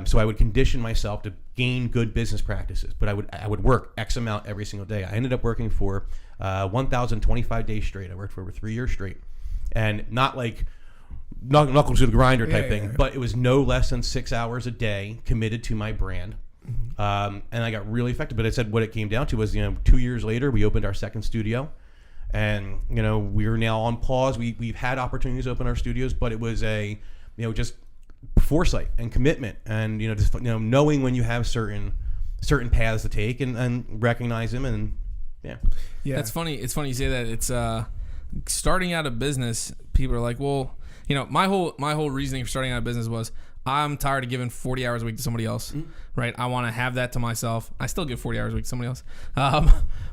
Speaker 2: So I would condition myself to gain good business practices, but I would work X amount every single day. I ended up working for 1,025 days straight. I worked for over 3 years straight, and not like knuckles to the grinder type thing, but it was no less than 6 hours a day committed to my brand. And I got really effective. But I said what it came down to was 2 years later we opened our second studio, and we're now on pause. We've had opportunities to open our studios, but it was just foresight and commitment, and just knowing when you have certain paths to take and recognize them, and yeah.
Speaker 4: That's funny. It's funny you say that. It's starting out a business. People are like, well, my whole reasoning for starting out a business was I'm tired of giving 40 hours a week to somebody else, right? I want to have that to myself. I still give 40 hours a week to somebody else,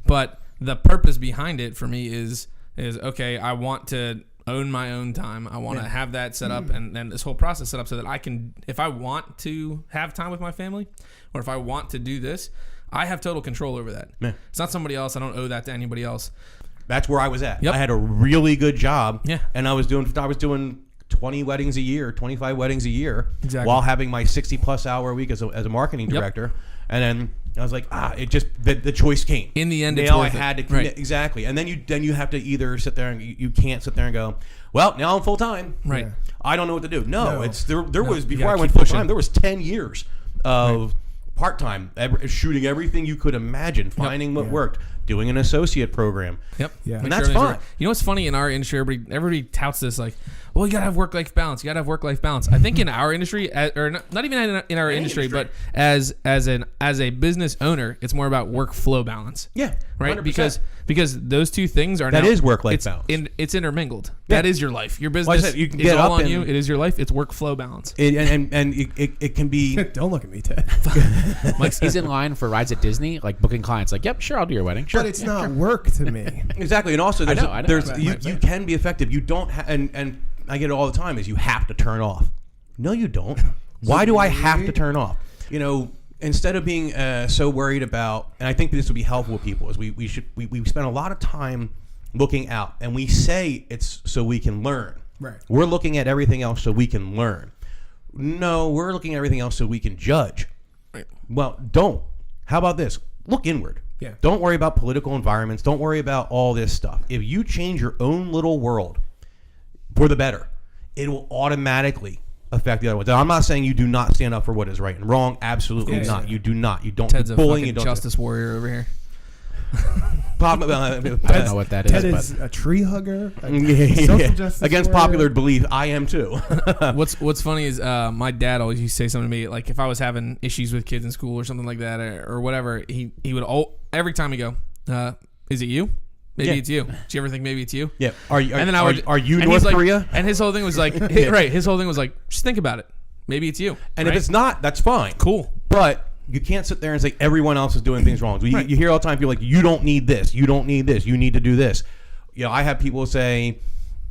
Speaker 4: but the purpose behind it for me is okay. I want to own my own time. I want to have that set up and this whole process set up so that I can, if I want to have time with my family or if I want to do this, I have total control over that.
Speaker 2: Yeah.
Speaker 4: It's not somebody else. I don't owe that to anybody else.
Speaker 2: That's where I was at.
Speaker 4: Yep.
Speaker 2: I had a really good job.
Speaker 4: Yeah.
Speaker 2: And I was doing 20 weddings a year, 25 weddings a year,
Speaker 4: Exactly.
Speaker 2: while having my 60+ hour a week as a marketing director. And then I was like, it just the choice came.
Speaker 4: In the end, it's
Speaker 2: now
Speaker 4: worth
Speaker 2: I had to
Speaker 4: it.
Speaker 2: commit.
Speaker 4: Right.
Speaker 2: Exactly. And then you have to either sit there and you can't sit there and go, well, now I'm full time.
Speaker 4: Right.
Speaker 3: Yeah.
Speaker 2: I don't know what to do. No. It's there was
Speaker 4: you
Speaker 2: before I
Speaker 4: gotta
Speaker 2: went
Speaker 4: keep
Speaker 2: full
Speaker 4: pushing.
Speaker 2: time. There was 10 years of part time, shooting everything you could imagine, finding what worked, doing an associate program.
Speaker 4: Yep.
Speaker 3: Yeah.
Speaker 2: And
Speaker 4: Make
Speaker 2: that's
Speaker 4: sure everything's
Speaker 2: fine.
Speaker 4: right. You know what's funny in our industry? Everybody touts this like, well, you gotta have work-life balance. You gotta have work-life balance. I think in our industry, or not even in our industry, but as a business owner, it's more about workflow balance.
Speaker 2: Yeah.
Speaker 4: Right.
Speaker 2: 100%.
Speaker 4: Because those two things are
Speaker 2: That
Speaker 4: now,
Speaker 2: is work-life
Speaker 4: it's
Speaker 2: balance.
Speaker 4: It's intermingled.
Speaker 2: Yeah.
Speaker 4: That is your life. Your
Speaker 2: Well, I
Speaker 4: business
Speaker 2: said, you can
Speaker 4: is
Speaker 2: get
Speaker 4: all
Speaker 2: up
Speaker 4: on you.
Speaker 2: and-
Speaker 4: It is your life. It's workflow balance.
Speaker 2: It can be.
Speaker 3: Don't look at me, Ted.
Speaker 1: Like he's in line for rides at Disney, like booking clients. Like, yep, sure, I'll do your wedding. Sure.
Speaker 3: But it's not work to me.
Speaker 2: Exactly, and also there's,
Speaker 1: I know.
Speaker 2: there's
Speaker 1: Right.
Speaker 2: you can be effective. You don't, and I get it all the time. Is you have to turn off. No, you don't. Why do I have to turn off? Instead of being so worried about, and I think this would be helpful with people, is we spend a lot of time looking out, and we say it's so we can learn.
Speaker 3: Right.
Speaker 2: We're looking at everything else so we can learn. No, we're looking at everything else so we can judge.
Speaker 4: Right.
Speaker 2: Well, don't. How about this? Look inward.
Speaker 3: Yeah.
Speaker 2: Don't worry about political environments. Don't worry about all this stuff. If you change your own little world for the better, it will automatically affect the other ones. Now, I'm not saying you do not stand up for what is right and wrong. Absolutely
Speaker 3: Yeah,
Speaker 2: not.
Speaker 3: yeah.
Speaker 2: You do not. You don't.
Speaker 4: Ted's a
Speaker 2: bullying.
Speaker 4: fucking
Speaker 2: You don't.
Speaker 4: justice warrior over here.
Speaker 1: I don't know what that
Speaker 3: Ted
Speaker 1: is,
Speaker 3: is
Speaker 1: but
Speaker 3: a tree hugger. Social justice
Speaker 2: Against
Speaker 3: warrior.
Speaker 2: popular belief, I am too.
Speaker 4: What's funny is my dad always used to say something to me, like if I was having issues with kids in school or something like that or whatever, he would every time he go, is it you? Maybe
Speaker 2: Yeah.
Speaker 4: it's you. Did you ever think maybe it's you?
Speaker 2: Yeah. Are you?
Speaker 4: And then I would,
Speaker 2: Are you
Speaker 4: and
Speaker 2: North
Speaker 4: he's like-
Speaker 2: Korea?
Speaker 4: And his whole thing was like, right. His whole thing was like, just think about it. Maybe it's you.
Speaker 2: And
Speaker 4: right?
Speaker 2: if it's not, that's fine.
Speaker 4: cool,
Speaker 2: But you can't sit there and say everyone else is doing things wrong. You hear all the time people like, you don't need this. You don't need this. You need to do this. I have people say,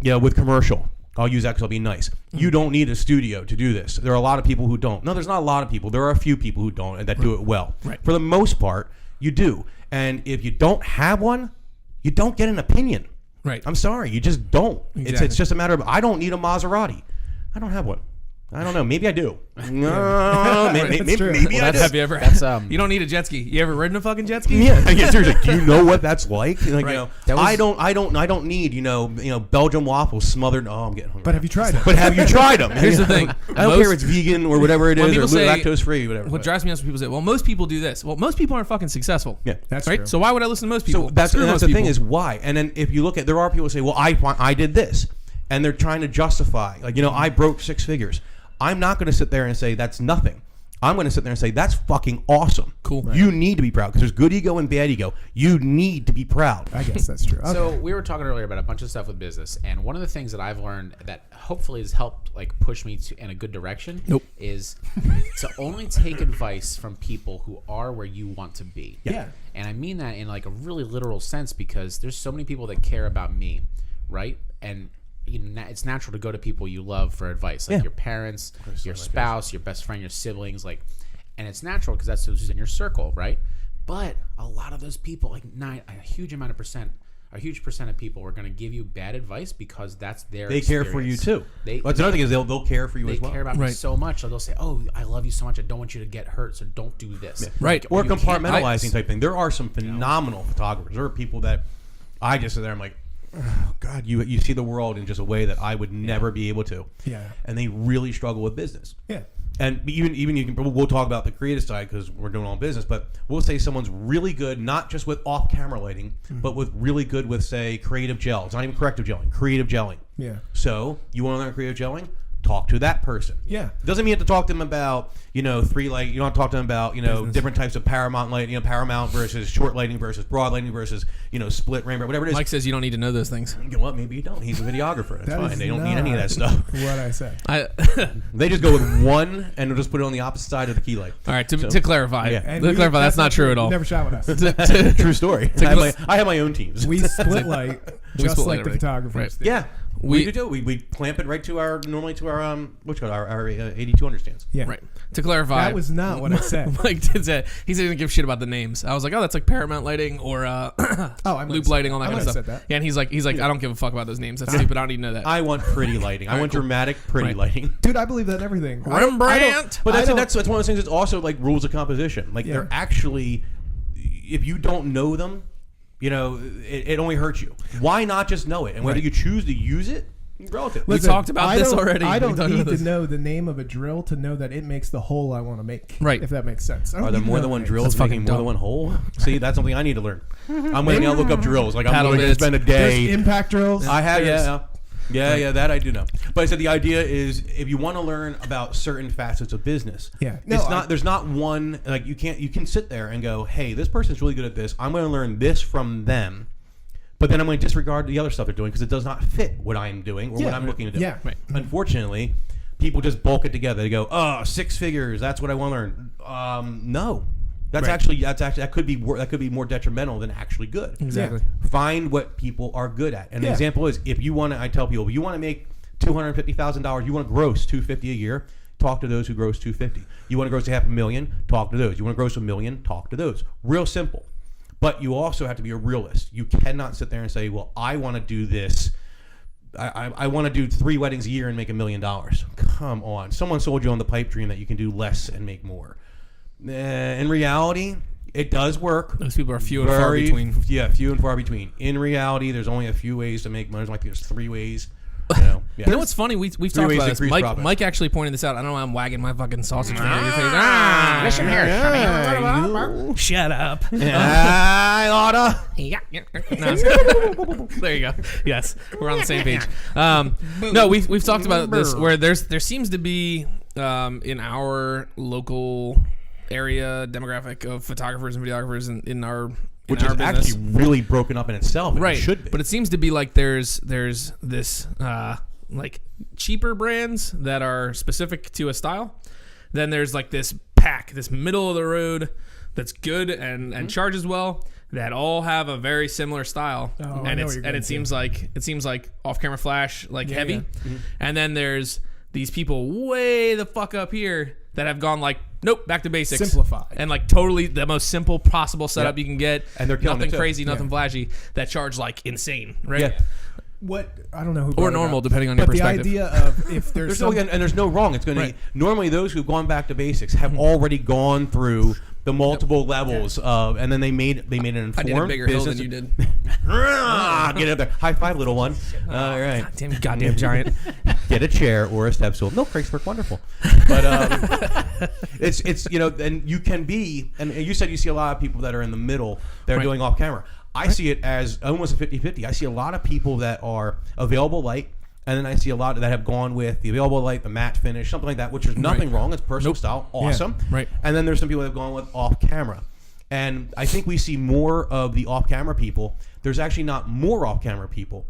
Speaker 2: with commercial, I'll use that because I'll be nice. You don't need a studio to do this. There are a lot of people who don't. No, there's not a lot of people. There are a few people who don't and that do it well.
Speaker 4: Right.
Speaker 2: For the most part, you do. And if you don't have one, you don't get an opinion.
Speaker 4: right?
Speaker 2: I'm sorry. You just don't.
Speaker 4: Exactly.
Speaker 2: It's just a matter of, I don't need a Maserati. I don't have one. I don't know. Maybe I do. No, maybe
Speaker 3: true.
Speaker 2: I
Speaker 4: Well,
Speaker 2: do.
Speaker 4: have you ever?
Speaker 1: That's,
Speaker 4: you don't need a jet ski. You ever ridden a fucking jet ski?
Speaker 2: Yeah, seriously. Do you know what that's like? Like,
Speaker 4: Right.
Speaker 1: That was-
Speaker 2: I don't need Belgian waffles smothered. Oh, I'm getting hungry.
Speaker 3: But have you tried it?
Speaker 2: But have you tried them?
Speaker 4: Here's the thing.
Speaker 2: I don't care if it's vegan or whatever it
Speaker 4: when
Speaker 2: is, or
Speaker 4: people say-
Speaker 2: lactose free, whatever.
Speaker 4: What drives me nuts when people say, "Well, most people do this." Well, most people aren't fucking successful.
Speaker 2: Yeah.
Speaker 3: That's
Speaker 4: right.
Speaker 3: true.
Speaker 4: So why would I listen to most people?
Speaker 2: So that's
Speaker 4: Screw
Speaker 2: the
Speaker 4: most
Speaker 2: thing
Speaker 4: people.
Speaker 2: is why. And then if you look at, there are people who say, well, I did this, and they're trying to justify, like, I broke 6 figures. I'm not going to sit there and say that's nothing. I'm going to sit there and say that's fucking awesome.
Speaker 4: Cool. Right.
Speaker 2: You need to be proud because there's good ego and bad ego. You need to be proud.
Speaker 3: I guess that's true. Okay.
Speaker 1: So we were talking earlier about a bunch of stuff with business, and one of the things that I've learned that hopefully has helped push me in a good direction is to only take advice from people who are where you want to be.
Speaker 3: Yeah.
Speaker 1: And I mean that in a really literal sense because there's so many people that care about me, right? And it's natural to go to people you love for advice, like your parents, your spouse, your best friend, your siblings, and it's natural because that's who's in your circle, right? But a lot of those people, a huge percent of people are going to give you bad advice because that's their
Speaker 2: They care for you
Speaker 1: experience.
Speaker 2: too. What's another thing is they'll care for you
Speaker 1: They
Speaker 2: as well.
Speaker 1: care about me
Speaker 4: Right.
Speaker 1: so much, so they'll say, "Oh, I love you so much. I don't want you to get hurt, so don't do this."
Speaker 4: Right.
Speaker 2: Or
Speaker 1: You can't-
Speaker 2: compartmentalizing type thing. There are some phenomenal photographers. There are people that I just sit there. I'm like, oh, God, you see the world in just a way that I would never be able to.
Speaker 3: Yeah.
Speaker 2: And they really struggle with business.
Speaker 3: Yeah.
Speaker 2: And even you can, we'll talk about the creative side because we're doing all business, but we'll say someone's really good, not just with off-camera lighting, but with really good with, say, creative gel. It's not even corrective gelling, creative gelling.
Speaker 3: Yeah.
Speaker 2: So you want to learn creative gelling? Talk to that person.
Speaker 3: Yeah.
Speaker 2: Doesn't mean you have to talk to them about, you don't have to talk to them about, different types of Paramount lighting, Paramount versus short lighting versus broad lighting versus, split rainbow, whatever it is.
Speaker 4: Mike says you don't need to know those things.
Speaker 2: Well, maybe you don't. He's a videographer. That's
Speaker 3: That
Speaker 2: fine.
Speaker 3: is
Speaker 2: They don't need any of that stuff.
Speaker 3: What I said.
Speaker 2: They just go with one and they'll just put it on the opposite side of the key light.
Speaker 4: All right. To clarify,
Speaker 2: Yeah.
Speaker 3: And
Speaker 4: to clarify, that's not true at all.
Speaker 3: Never shot with us.
Speaker 2: True story. I have my own teams.
Speaker 3: We split light just
Speaker 4: split
Speaker 3: like
Speaker 4: light
Speaker 3: the
Speaker 4: everything.
Speaker 3: photographers.
Speaker 4: Right.
Speaker 3: do.
Speaker 2: Yeah, we do too. We clamp it right to our 8200 stands.
Speaker 3: Yeah.
Speaker 4: Right. To clarify,
Speaker 3: That was not what I said.
Speaker 4: Mike did say he said he didn't give shit about the names. I was like, oh, that's like Paramount lighting or
Speaker 3: I might
Speaker 4: loop
Speaker 3: have
Speaker 4: lighting, all that
Speaker 3: I
Speaker 4: kind of
Speaker 3: might have
Speaker 4: stuff.
Speaker 3: said that.
Speaker 4: Yeah, and he's like, I don't give a fuck about those names. That's stupid. I don't even know that.
Speaker 2: I want pretty lighting. I want dramatic, pretty
Speaker 4: Right.
Speaker 2: lighting.
Speaker 3: Dude, I believe that in everything.
Speaker 4: Rembrandt.
Speaker 2: But
Speaker 3: I don't-
Speaker 2: that's one of those things. It's also like rules of composition. Like they're actually, if you don't know them, it only hurts you. Why not just know it? And whether you choose to use it, relative.
Speaker 4: We talked about this already.
Speaker 3: I don't
Speaker 4: We talked
Speaker 3: need
Speaker 4: about
Speaker 3: to
Speaker 4: this.
Speaker 3: know the name of a drill to know that it makes the hole I want to make.
Speaker 4: Right.
Speaker 3: If that makes sense. I don't
Speaker 2: Are there
Speaker 3: need to
Speaker 2: more
Speaker 3: know
Speaker 2: than
Speaker 3: the
Speaker 2: one
Speaker 3: names.
Speaker 2: drills
Speaker 4: That's
Speaker 2: making
Speaker 4: fucking
Speaker 2: more
Speaker 4: dumb.
Speaker 2: than one hole? See, that's something I need to learn. I'm going to now look up drills. Like I'm
Speaker 4: Paddle
Speaker 2: going to
Speaker 4: bits.
Speaker 2: spend a
Speaker 3: There's
Speaker 2: day.
Speaker 3: impact drills.
Speaker 2: I have,
Speaker 3: There's-
Speaker 2: yeah, that I do know. But I said the idea is if you want to learn about certain facets of business,
Speaker 3: Yeah.
Speaker 2: there's not one, like you can sit there and go, hey, this person's really good at this. I'm going to learn this from them. But then I'm going to disregard the other stuff they're doing because it does not fit what I'm doing or what I'm looking to do.
Speaker 3: Yeah.
Speaker 4: Right.
Speaker 2: Unfortunately, people just bulk it together. They go, 6 figures. That's what I want to learn. No, that's
Speaker 4: Right.
Speaker 2: actually that could be more detrimental than actually good.
Speaker 4: Exactly.
Speaker 2: Find what people are good at. And the
Speaker 3: Yeah.
Speaker 2: example is, if you want to, I tell people, if you want to make $250,000, you want to gross $250 a year. Talk to those who gross $250. You want to gross $500,000, talk to those. You want to gross $1 million, talk to those. Real simple. But you also have to be a realist. You cannot sit there and say, well, I want to do this. I want to do 3 weddings a year and make $1 million. Come on. Someone sold you on the pipe dream that you can do less and make more. In reality, it does work.
Speaker 4: Those people are few and far between.
Speaker 2: Yeah, few and far between. In reality, there's only a few ways to make money. There's 3 ways. Yeah.
Speaker 4: You know what's funny? We've talked
Speaker 2: ways
Speaker 4: about
Speaker 2: to
Speaker 4: this.
Speaker 2: increase profit.
Speaker 4: Mike actually pointed this out. I don't know why I'm wagging my fucking sausage finger in your face.
Speaker 1: Listen here,
Speaker 4: Shut up.
Speaker 2: I oughta.
Speaker 4: Yeah. No, there you go. Yes, we're on the same page. No, we've talked about this where there seems to be in our local area demographic of photographers and videographers in our
Speaker 2: Which is
Speaker 4: business.
Speaker 2: actually really broken up in itself. And
Speaker 4: Right,
Speaker 2: It should be.
Speaker 4: but it seems to be like there's this like cheaper brands that are specific to a style. Then there's like this pack, this middle of the road that's good and charges well, that all have a very similar style.
Speaker 3: I
Speaker 4: and
Speaker 3: know
Speaker 4: it's
Speaker 3: what you're
Speaker 4: and it seems like off camera flash like heavy.
Speaker 3: Yeah.
Speaker 4: And then there's these people way the fuck up here that have gone like, nope, back to basics.
Speaker 3: Simplify.
Speaker 4: And like totally the most simple possible setup
Speaker 2: Yep.
Speaker 4: you can get.
Speaker 2: And they're killing
Speaker 4: nothing
Speaker 2: it too.
Speaker 4: crazy, nothing
Speaker 3: Yeah.
Speaker 4: flashy, that charge like insane, right?
Speaker 2: Yeah.
Speaker 3: What I don't know who brought
Speaker 4: Or
Speaker 3: it
Speaker 4: normal,
Speaker 3: up,
Speaker 4: depending on your
Speaker 3: but
Speaker 4: perspective.
Speaker 3: the idea of if there's
Speaker 2: There's no, and there's no wrong. It's going
Speaker 4: Right.
Speaker 2: to normally those who've gone back to basics have already gone through the multiple levels of, and then they made an informed
Speaker 4: I did a bigger hill
Speaker 2: business.
Speaker 4: than you did.
Speaker 2: Get up there, high five, little one. All right,
Speaker 4: Damn goddamn giant.
Speaker 2: get a chair or a step stool. Milk crates work wonderful, but it's and you can be, and you said you see a lot of people that are in the middle that are
Speaker 4: Right.
Speaker 2: doing off camera. I see it as almost a 50-50. I see a lot of people that are available light, and then I see a lot that have gone with the available light, the matte finish, something like that, which is nothing wrong. It's personal style. Awesome.
Speaker 4: Right.
Speaker 2: And then there's some people that have gone with off camera. And I think we see more of the off camera people. There's actually not more off camera people.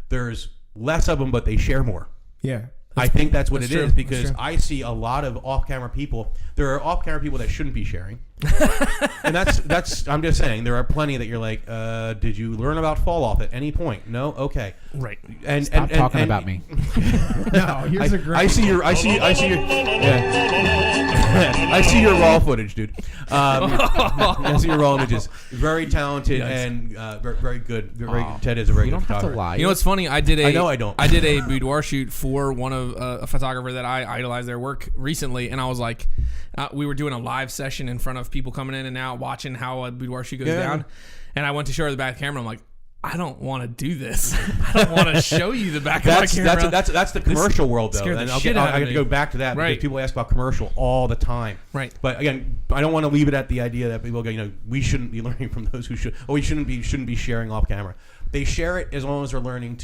Speaker 2: There's less of them, but they share more.
Speaker 3: Yeah.
Speaker 2: I think that's what
Speaker 4: that's
Speaker 2: it
Speaker 4: true.
Speaker 2: is because
Speaker 3: That's true.
Speaker 2: I see a lot of off-camera people. There are off-camera people that shouldn't be sharing, and that's. I'm just saying there are plenty that you're like, did you learn about fall off at any point? No, okay.
Speaker 4: Right.
Speaker 2: And
Speaker 1: Stop talking about me.
Speaker 3: No, here's a great.
Speaker 2: I see your. Yeah. I see your raw footage, dude. I see your raw images. Very talented and very good. Very Ted is a very
Speaker 1: You
Speaker 2: good
Speaker 1: don't have to
Speaker 2: photographer.
Speaker 1: lie.
Speaker 4: You know what's funny? I did a.
Speaker 2: I know I don't.
Speaker 4: I did a boudoir shoot for one of a photographer that I idolize their work recently, and I was like, we were doing a live session in front of people coming in and out, watching how a boudoir shoot goes down, and I went to show her the back camera. I'm like, I don't want to do this. I don't want to show you the back of my camera.
Speaker 2: That's the commercial world though,
Speaker 4: scared the
Speaker 2: and
Speaker 4: shit out of
Speaker 2: I got to
Speaker 4: me.
Speaker 2: go back to that
Speaker 4: Right.
Speaker 2: because people ask about commercial all the time.
Speaker 4: Right.
Speaker 2: But again, I don't want to leave it at the idea that people go, we shouldn't be learning from those who should, or we shouldn't be sharing off camera. They share it as long as they're looking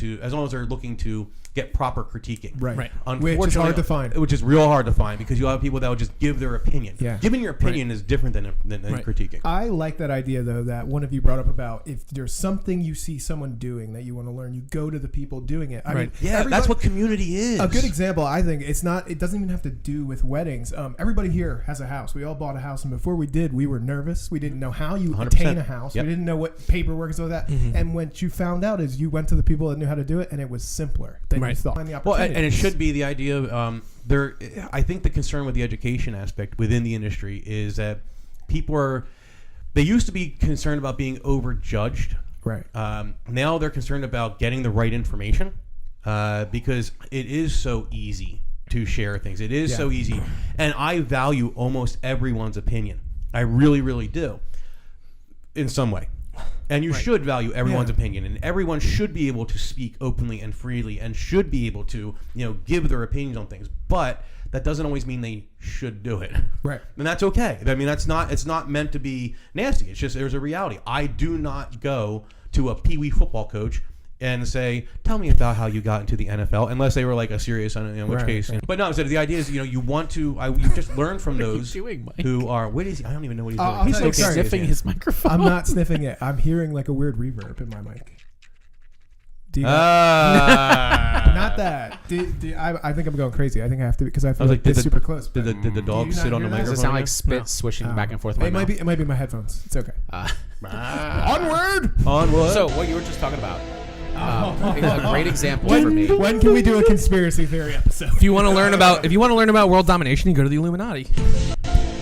Speaker 2: to get proper critiquing.
Speaker 3: Right.
Speaker 2: Unfortunately,
Speaker 3: Which is hard to find.
Speaker 2: Which is real hard to find because you have people that will just give their opinion.
Speaker 3: Yeah.
Speaker 2: Giving your opinion is different than critiquing.
Speaker 3: I like that idea, though, that one of you brought up about if there's something you see someone doing that you want to learn, you go to the people doing it. I mean,
Speaker 2: that's what community is.
Speaker 3: A good example, I think, it doesn't even have to do with weddings. Everybody here has a house. We all bought a house, and before we did, we were nervous. We didn't know how you
Speaker 2: 100%.
Speaker 3: obtain a house.
Speaker 2: Yep.
Speaker 3: We didn't know what paperwork and stuff like that. And what you found out is you went to the people that knew how to do it, and it was simpler than you thought.
Speaker 2: Well, and it should be the idea of I think the concern with the education aspect within the industry is that they used to be concerned about being overjudged.
Speaker 3: Right.
Speaker 2: Now they're concerned about getting the right information because it is so easy to share things. It is so easy, and I value almost everyone's opinion. I really, really do, in some way. And you should value everyone's opinion, and everyone should be able to speak openly and freely, and should be able to, give their opinions on things. But that doesn't always mean they should do it. Right. And that's okay. I mean, it's not meant to be nasty. It's just there's a reality. I do not go to a peewee football coach and say, tell me about how you got into the NFL, unless they were like a serious, in which case. Right. But no, so the idea is, you want to, you just learn from those who are, what is he? I don't even know what he's doing. He's
Speaker 1: like sniffing his microphone.
Speaker 3: I'm not sniffing it. I'm hearing like a weird reverb in my mic. Not that. I think I'm going crazy. I think I have to because I feel like it's super close.
Speaker 2: Did the dog sit on the microphone?
Speaker 1: Does it sound like spit swishing back and forth?
Speaker 3: It might be my headphones. It's okay. Onward.
Speaker 1: So what you were just talking about. A great example for me.
Speaker 3: When can we do a conspiracy theory episode?
Speaker 4: If you want to learn about world domination, you go to the Illuminati.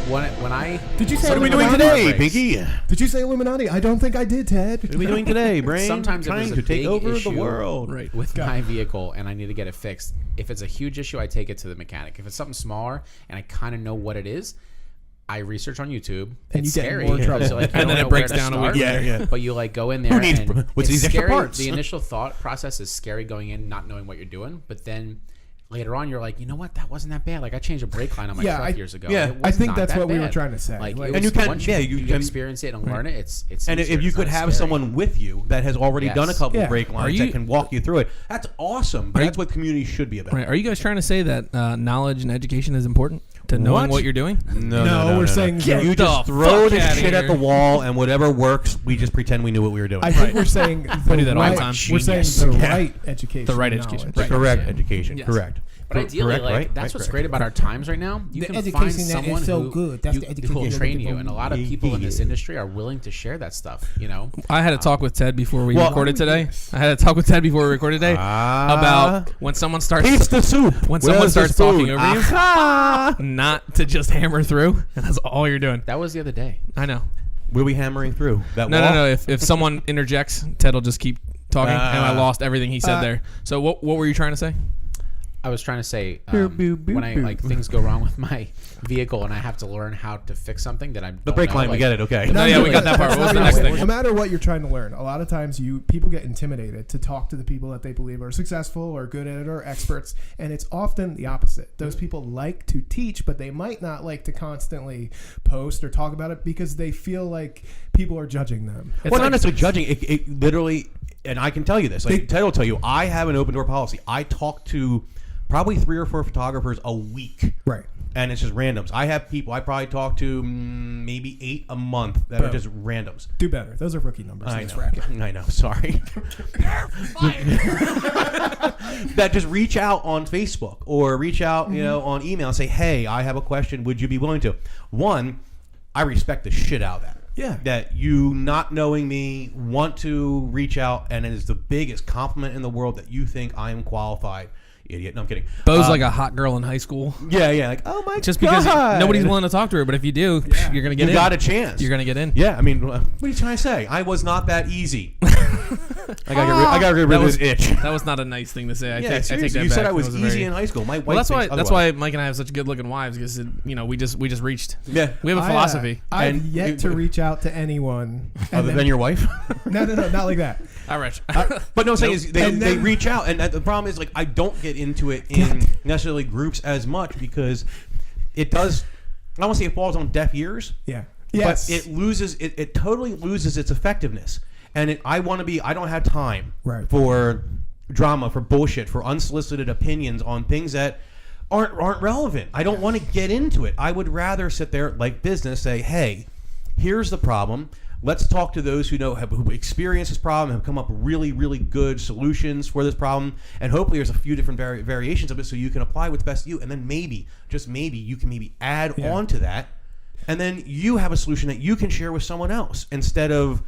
Speaker 3: Did you say
Speaker 2: what are we doing today, Pinky?
Speaker 3: Did you say Illuminati? I don't think I did, Ted.
Speaker 2: What are we doing today, Brain?
Speaker 1: Sometimes
Speaker 2: trying
Speaker 1: if
Speaker 2: to
Speaker 1: there's a
Speaker 2: take
Speaker 1: big
Speaker 2: over
Speaker 1: issue
Speaker 2: the world
Speaker 1: with my vehicle and I need to get it fixed. If it's a huge issue, I take it to the mechanic. If it's something smaller and I kind of know what it is, I research on YouTube.
Speaker 3: And
Speaker 1: it's
Speaker 3: you get
Speaker 1: scary.
Speaker 3: more trouble.
Speaker 1: So,
Speaker 4: and then it breaks down a week.
Speaker 2: Yeah.
Speaker 1: But you go in there.
Speaker 2: Who needs
Speaker 1: and
Speaker 2: what's these extra parts?
Speaker 1: The initial thought process is scary going in, not knowing what you're doing. But then later on, you're like, you know what? That wasn't that bad. Like I changed a brake line on my truck years ago.
Speaker 2: Yeah,
Speaker 3: I think that's what we were trying to say.
Speaker 1: And you can, you experience it and learn it. It's
Speaker 2: and if you could have someone with you that has already done a couple of brake lines that can walk you through it, that's awesome. But that's what community should be about.
Speaker 4: Right. Are you guys trying to say that knowledge and education is important to knowing what you're doing?
Speaker 3: No, we're saying
Speaker 2: you just throw the shit at the wall, and whatever works, we just pretend we knew what we were doing.
Speaker 3: I think we're saying
Speaker 4: I do that all the time.
Speaker 3: We're saying the right education.
Speaker 4: The right education.
Speaker 2: The correct education.
Speaker 1: Yes.
Speaker 2: Correct.
Speaker 1: But ideally, that's what's great about our times right now. You can find someone who will train you, and a lot of people in this industry are willing to share that stuff.
Speaker 4: I had a talk with Ted before we recorded today. About when someone starts
Speaker 2: taste the soup.
Speaker 4: When someone starts talking over you, not to just hammer through, and that's all you're doing.
Speaker 1: That was the other day.
Speaker 4: I know.
Speaker 2: Were we hammering through that?
Speaker 4: No. If someone interjects, Ted will just keep talking, and I lost everything he said there. So what were you trying to say?
Speaker 1: I was trying to say when I things go wrong with my vehicle and I have to learn how to fix something that I don't
Speaker 2: the brake line, we get it, okay.
Speaker 4: We got that part. What was the next thing?
Speaker 3: No matter what you're trying to learn, a lot of times people get intimidated to talk to the people that they believe are successful or good at it or experts, and it's often the opposite. Those people like to teach, but they might not like to constantly post or talk about it because they feel like people are judging them.
Speaker 2: Well, not necessarily judging. It literally, and I can tell you this. Ted will tell you, I have an open door policy. I talk to probably 3 or 4 photographers a week.
Speaker 3: Right.
Speaker 2: And it's just randoms. I have people I probably talk to maybe 8 a month that are just randoms.
Speaker 3: Do better. Those are rookie numbers.
Speaker 2: I know. Sorry. That just reach out on Facebook or reach out, on email and say, hey, I have a question. Would you be willing to? One, I respect the shit out of that.
Speaker 3: Yeah.
Speaker 2: That you, not knowing me, want to reach out, and it is the biggest compliment in the world that you think I am qualified. Idiot. No, I'm kidding.
Speaker 4: Beau's like a hot girl in high school.
Speaker 2: Yeah. Like, oh my god.
Speaker 4: Just because nobody's willing to talk to her, but if you do, you're going to get in.
Speaker 2: You got a chance.
Speaker 4: You're going to get in.
Speaker 2: Yeah, I mean, what are you trying to say? I was not that easy. I got to get rid of this itch.
Speaker 4: That was not a nice thing to say. I take that
Speaker 2: you
Speaker 4: back.
Speaker 2: said I was easy in high school. My wife
Speaker 4: that's why Mike and I have such good-looking wives, because we just reached.
Speaker 2: Yeah.
Speaker 4: We have a philosophy.
Speaker 3: I've yet to reach out to anyone
Speaker 2: other than your wife.
Speaker 3: No, not like that.
Speaker 4: All right.
Speaker 2: But no, saying is they reach out, and the problem is I don't get into it in necessarily groups as much because it does. I don't want to say it falls on deaf ears.
Speaker 3: Yeah.
Speaker 2: Yes. But it totally loses its effectiveness. And I don't have time for drama, for bullshit, for unsolicited opinions on things that aren't relevant. I don't want to get into it. I would rather sit there like business, say, hey, here's the problem. Let's talk to those who experience this problem and have come up with really, really good solutions for this problem. And hopefully there's a few different variations of it so you can apply what's best to you. And then maybe, just maybe, you can maybe add on to that. And then you have a solution that you can share with someone else instead of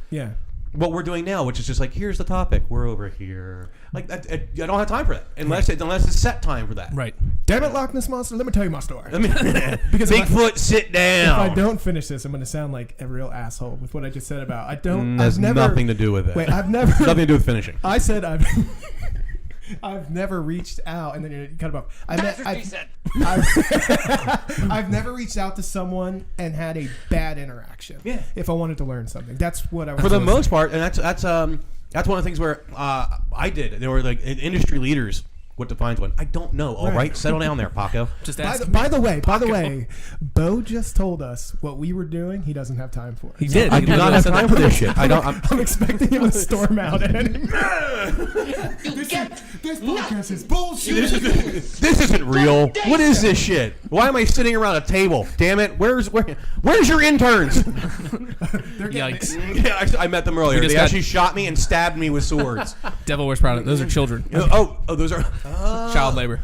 Speaker 2: what we're doing now, which is just like, here's the topic. We're over here. Like, I don't have time for that unless it's set time for that.
Speaker 4: Right.
Speaker 3: Damn it, Loch Ness Monster, let me tell you my story.
Speaker 2: Because Bigfoot, sit down.
Speaker 3: If I don't finish this, I'm going to sound like a real asshole with what I just said about.
Speaker 2: There's nothing to do with it.
Speaker 3: Wait, I've never.
Speaker 2: Nothing to do with finishing.
Speaker 3: I said I've never reached out, and then you cut it off. I've never reached out to someone and had a bad interaction.
Speaker 2: Yeah.
Speaker 3: If I wanted to learn something, that's what I was.
Speaker 2: For the most part, and that's one of the things where I did. There were like industry leaders. What defines one? I don't know. All right, settle down there, Paco.
Speaker 4: Just
Speaker 3: by the way, Beau just told us what we were doing. He doesn't have time for.
Speaker 4: He did.
Speaker 2: I do not have time for this shit.
Speaker 3: I'm expecting him to storm out at any This podcast is bullshit.
Speaker 2: This isn't real. What is this shit? Why am I sitting around a table? Damn it! Where's your interns?
Speaker 4: Yikes!
Speaker 2: Yeah, I met them earlier. They actually shot me and stabbed me with swords.
Speaker 4: Devil Wears Prada. Those are children.
Speaker 2: Oh, those are
Speaker 4: Child labor.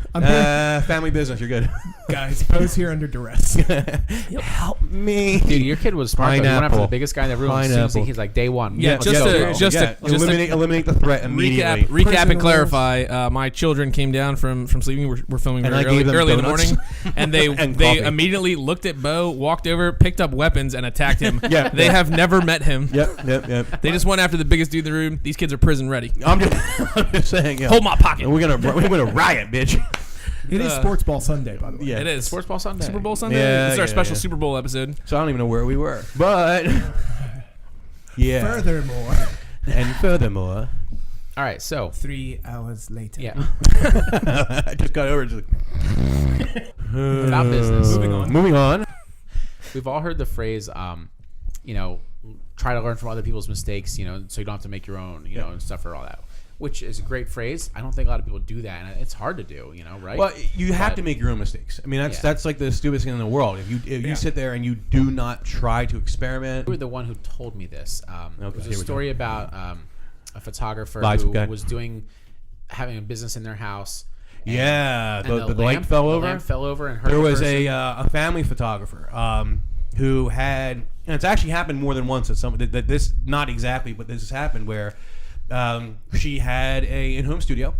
Speaker 2: family business. You're good.
Speaker 3: Guys, Beau's here under duress.
Speaker 2: Help me,
Speaker 1: dude. Your kid was smart. He went after the biggest guy in the room.
Speaker 2: Pineapple.
Speaker 1: He's like day one.
Speaker 4: Yeah,
Speaker 2: eliminate the threat immediately.
Speaker 4: Recap and clarify. My children came down from sleeping. We're filming very early in the morning, and they immediately looked at Beau, walked over, picked up weapons, and attacked him. They have never met him.
Speaker 2: Yep.
Speaker 4: They just went after the biggest dude in the room. These kids are prison ready.
Speaker 2: I'm just saying. Yeah.
Speaker 4: Hold my pocket.
Speaker 2: We're gonna riot, bitch.
Speaker 3: It is Sports Ball Sunday, by the way.
Speaker 2: Yeah,
Speaker 4: it is
Speaker 1: Sports Ball Sunday.
Speaker 4: Super Bowl Sunday.
Speaker 2: Yeah,
Speaker 4: This is our special Super Bowl episode.
Speaker 2: So I don't even know where we were, but Furthermore.
Speaker 1: All right, so
Speaker 3: 3 hours later.
Speaker 1: Yeah.
Speaker 2: I just got over to
Speaker 1: about business.
Speaker 2: Moving on.
Speaker 1: We've all heard the phrase, try to learn from other people's mistakes, so you don't have to make your own, and stuff or all that, which is a great phrase. I don't think a lot of people do that, and it's hard to do, right?
Speaker 2: Well, you have to make your own mistakes. I mean, that's like the stupidest thing in the world. If you sit there and you do not try to experiment.
Speaker 1: You were the one who told me this. It was a story about a photographer who was having a business in their house.
Speaker 2: And the light fell over.
Speaker 1: The lamp fell over and hurt.
Speaker 2: There was a family photographer who had, and it's actually happened more than once. That this, not exactly, but this has happened where she had a in-home studio,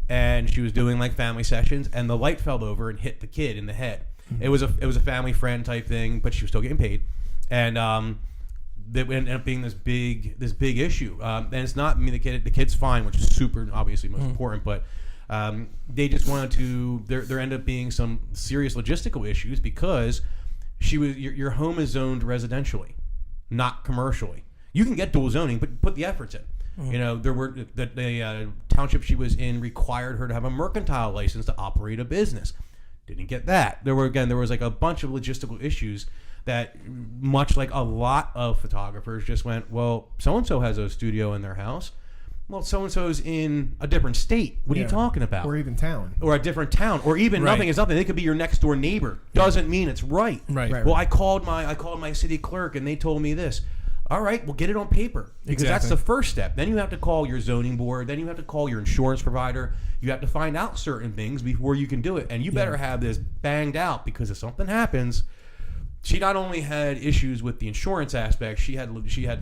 Speaker 2: and she was doing like family sessions, and the light fell over and hit the kid in the head. It was a family friend type thing, but she was still getting paid, and that ended up being this big issue. And it's not, the kid's fine, which is super obviously most important, but they just wanted to. There ended up being some serious logistical issues because your home is zoned residentially, not commercially. You can get dual zoning, but put the efforts in. There were the township she was in required her to have a mercantile license to operate a business. Didn't get that. There was like a bunch of logistical issues that, much like a lot of photographers, just went, well, so and so has a studio in their house. Well, so and so's in a different state. What are you talking about?
Speaker 3: Or even town.
Speaker 2: Or a different town. Or even nothing is nothing. They could be your next door neighbor. Doesn't mean it's right.
Speaker 4: Right.
Speaker 2: Well, I called my city clerk and they told me this. All right, well, get it on paper, because that's the first step. Then you have to call your zoning board. Then you have to call your insurance provider. You have to find out certain things before you can do it. And you better have this banged out, because if something happens, she not only had issues with the insurance aspect, she had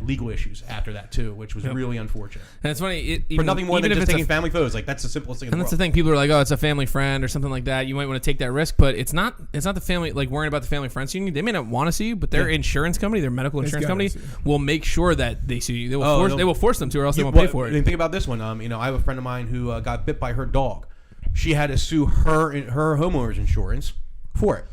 Speaker 2: legal issues after that too, which was really unfortunate.
Speaker 4: And it's funny,
Speaker 2: for nothing more than just taking family photos. Like, that's the simplest thing in the world.
Speaker 4: And that's the thing. People are like, oh, it's a family friend or something like that. You might want to take that risk, but it's not the family, like, worrying about the family friends suing you. They may not want to sue you, but their insurance company, their medical insurance company, will make sure that they sue you. They will force them to, or else they won't pay for it.
Speaker 2: Think about this one. I have a friend of mine who got bit by her dog. She had to sue her homeowner's insurance for it.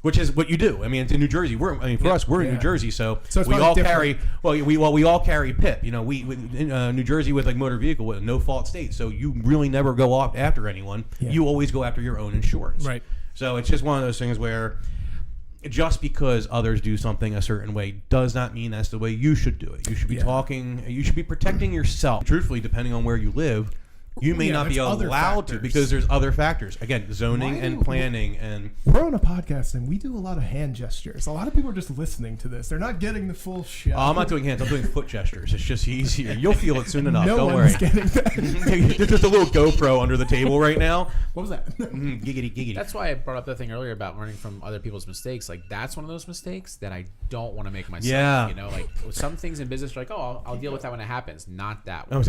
Speaker 2: Which is what you do. I mean, it's in New Jersey. For us, we're in New Jersey, so we all carry. Well, we all carry PIP. We in New Jersey with like motor vehicle with a no fault state. So you really never go off after anyone. Yeah. You always go after your own insurance.
Speaker 4: Right.
Speaker 2: So it's just one of those things where just because others do something a certain way does not mean that's the way you should do it. You should be talking. You should be protecting yourself. Truthfully, depending on where you live, You may not be
Speaker 3: there's other
Speaker 2: allowed to
Speaker 3: factors.
Speaker 2: because there's other factors. Again, zoning
Speaker 3: Why
Speaker 2: and
Speaker 3: do-
Speaker 2: planning and
Speaker 3: We're on a podcast and we do a lot of hand gestures. A lot of people are just listening to this. They're not getting the full show.
Speaker 2: I'm not doing hands. I'm doing foot gestures. It's just easier. You'll feel it soon enough.
Speaker 3: No
Speaker 2: Don't
Speaker 3: one's
Speaker 2: worry.
Speaker 3: getting that.
Speaker 2: There's just a little GoPro under the table right now.
Speaker 3: What was that?
Speaker 2: Giggity, giggity.
Speaker 1: That's why I brought up the thing earlier about learning from other people's mistakes. Like that's one of those mistakes that I don't want to make myself.
Speaker 2: Yeah.
Speaker 1: You know, like some things in business are like, oh, I'll deal with that when it happens. Not that one.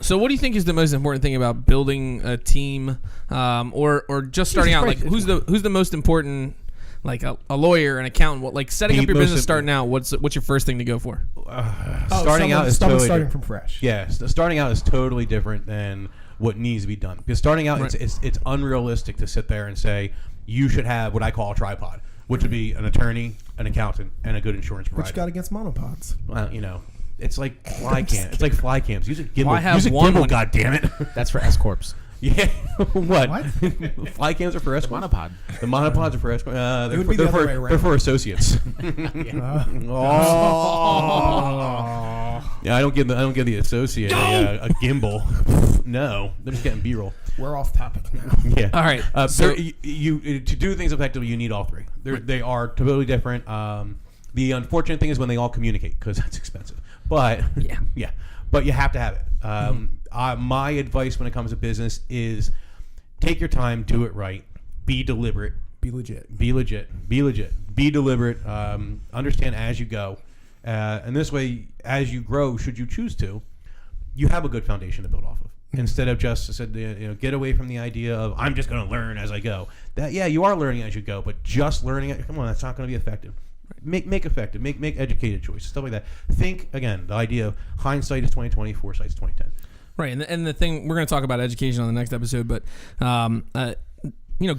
Speaker 4: So what do you think is the most important thing about building a team, or just starting out? Like, who's the most important? Like a lawyer, an accountant, like setting up your business, starting out. What's your first thing to go for?
Speaker 2: Starting out is totally
Speaker 3: starting
Speaker 2: different.
Speaker 3: from fresh.
Speaker 2: Yeah, starting out is totally different than what needs to be done. Because starting out,
Speaker 4: Right.
Speaker 2: it's unrealistic to sit there and say you should have what I call a tripod, which would be an attorney, an accountant, and a good insurance
Speaker 3: What
Speaker 2: provider.
Speaker 3: you got against monopods?
Speaker 2: Well, you know, it's like fly cam. It's like fly cams. Use a gimbal.
Speaker 4: Why have
Speaker 2: Use a
Speaker 4: one
Speaker 2: gimbal.
Speaker 4: when-
Speaker 2: God damn it.
Speaker 1: That's for S corps.
Speaker 2: Yeah. What?
Speaker 3: What?
Speaker 2: Fly cams are for escorts.
Speaker 1: Monopod.
Speaker 2: The monopods are for escorts.
Speaker 3: It would be the other way around.
Speaker 2: They're for associates. Yeah, I don't give the associate a gimbal. No, they're just getting B-roll.
Speaker 3: We're off topic now.
Speaker 2: Yeah.
Speaker 4: All right.
Speaker 2: So
Speaker 4: So
Speaker 2: you to do things effectively, you need all three. They are totally different. The unfortunate thing is when they all communicate because that's expensive. But
Speaker 4: Yeah.
Speaker 2: but you have to have it. My advice when it comes to business is take your time, do it right, be deliberate,
Speaker 3: Be legit.
Speaker 2: be deliberate, understand as you go, and this way, as you grow, should you choose to, you have a good foundation to build off of. Instead of just get away from the idea of I'm just going to learn as I go. That you are learning as you go, but just learning it, come on, that's not going to be effective. Make effective, make educated choices, stuff like that. Think again, the idea of hindsight is 2020, foresight is 2010.
Speaker 4: right, and the thing we're going to talk about education on the next episode, but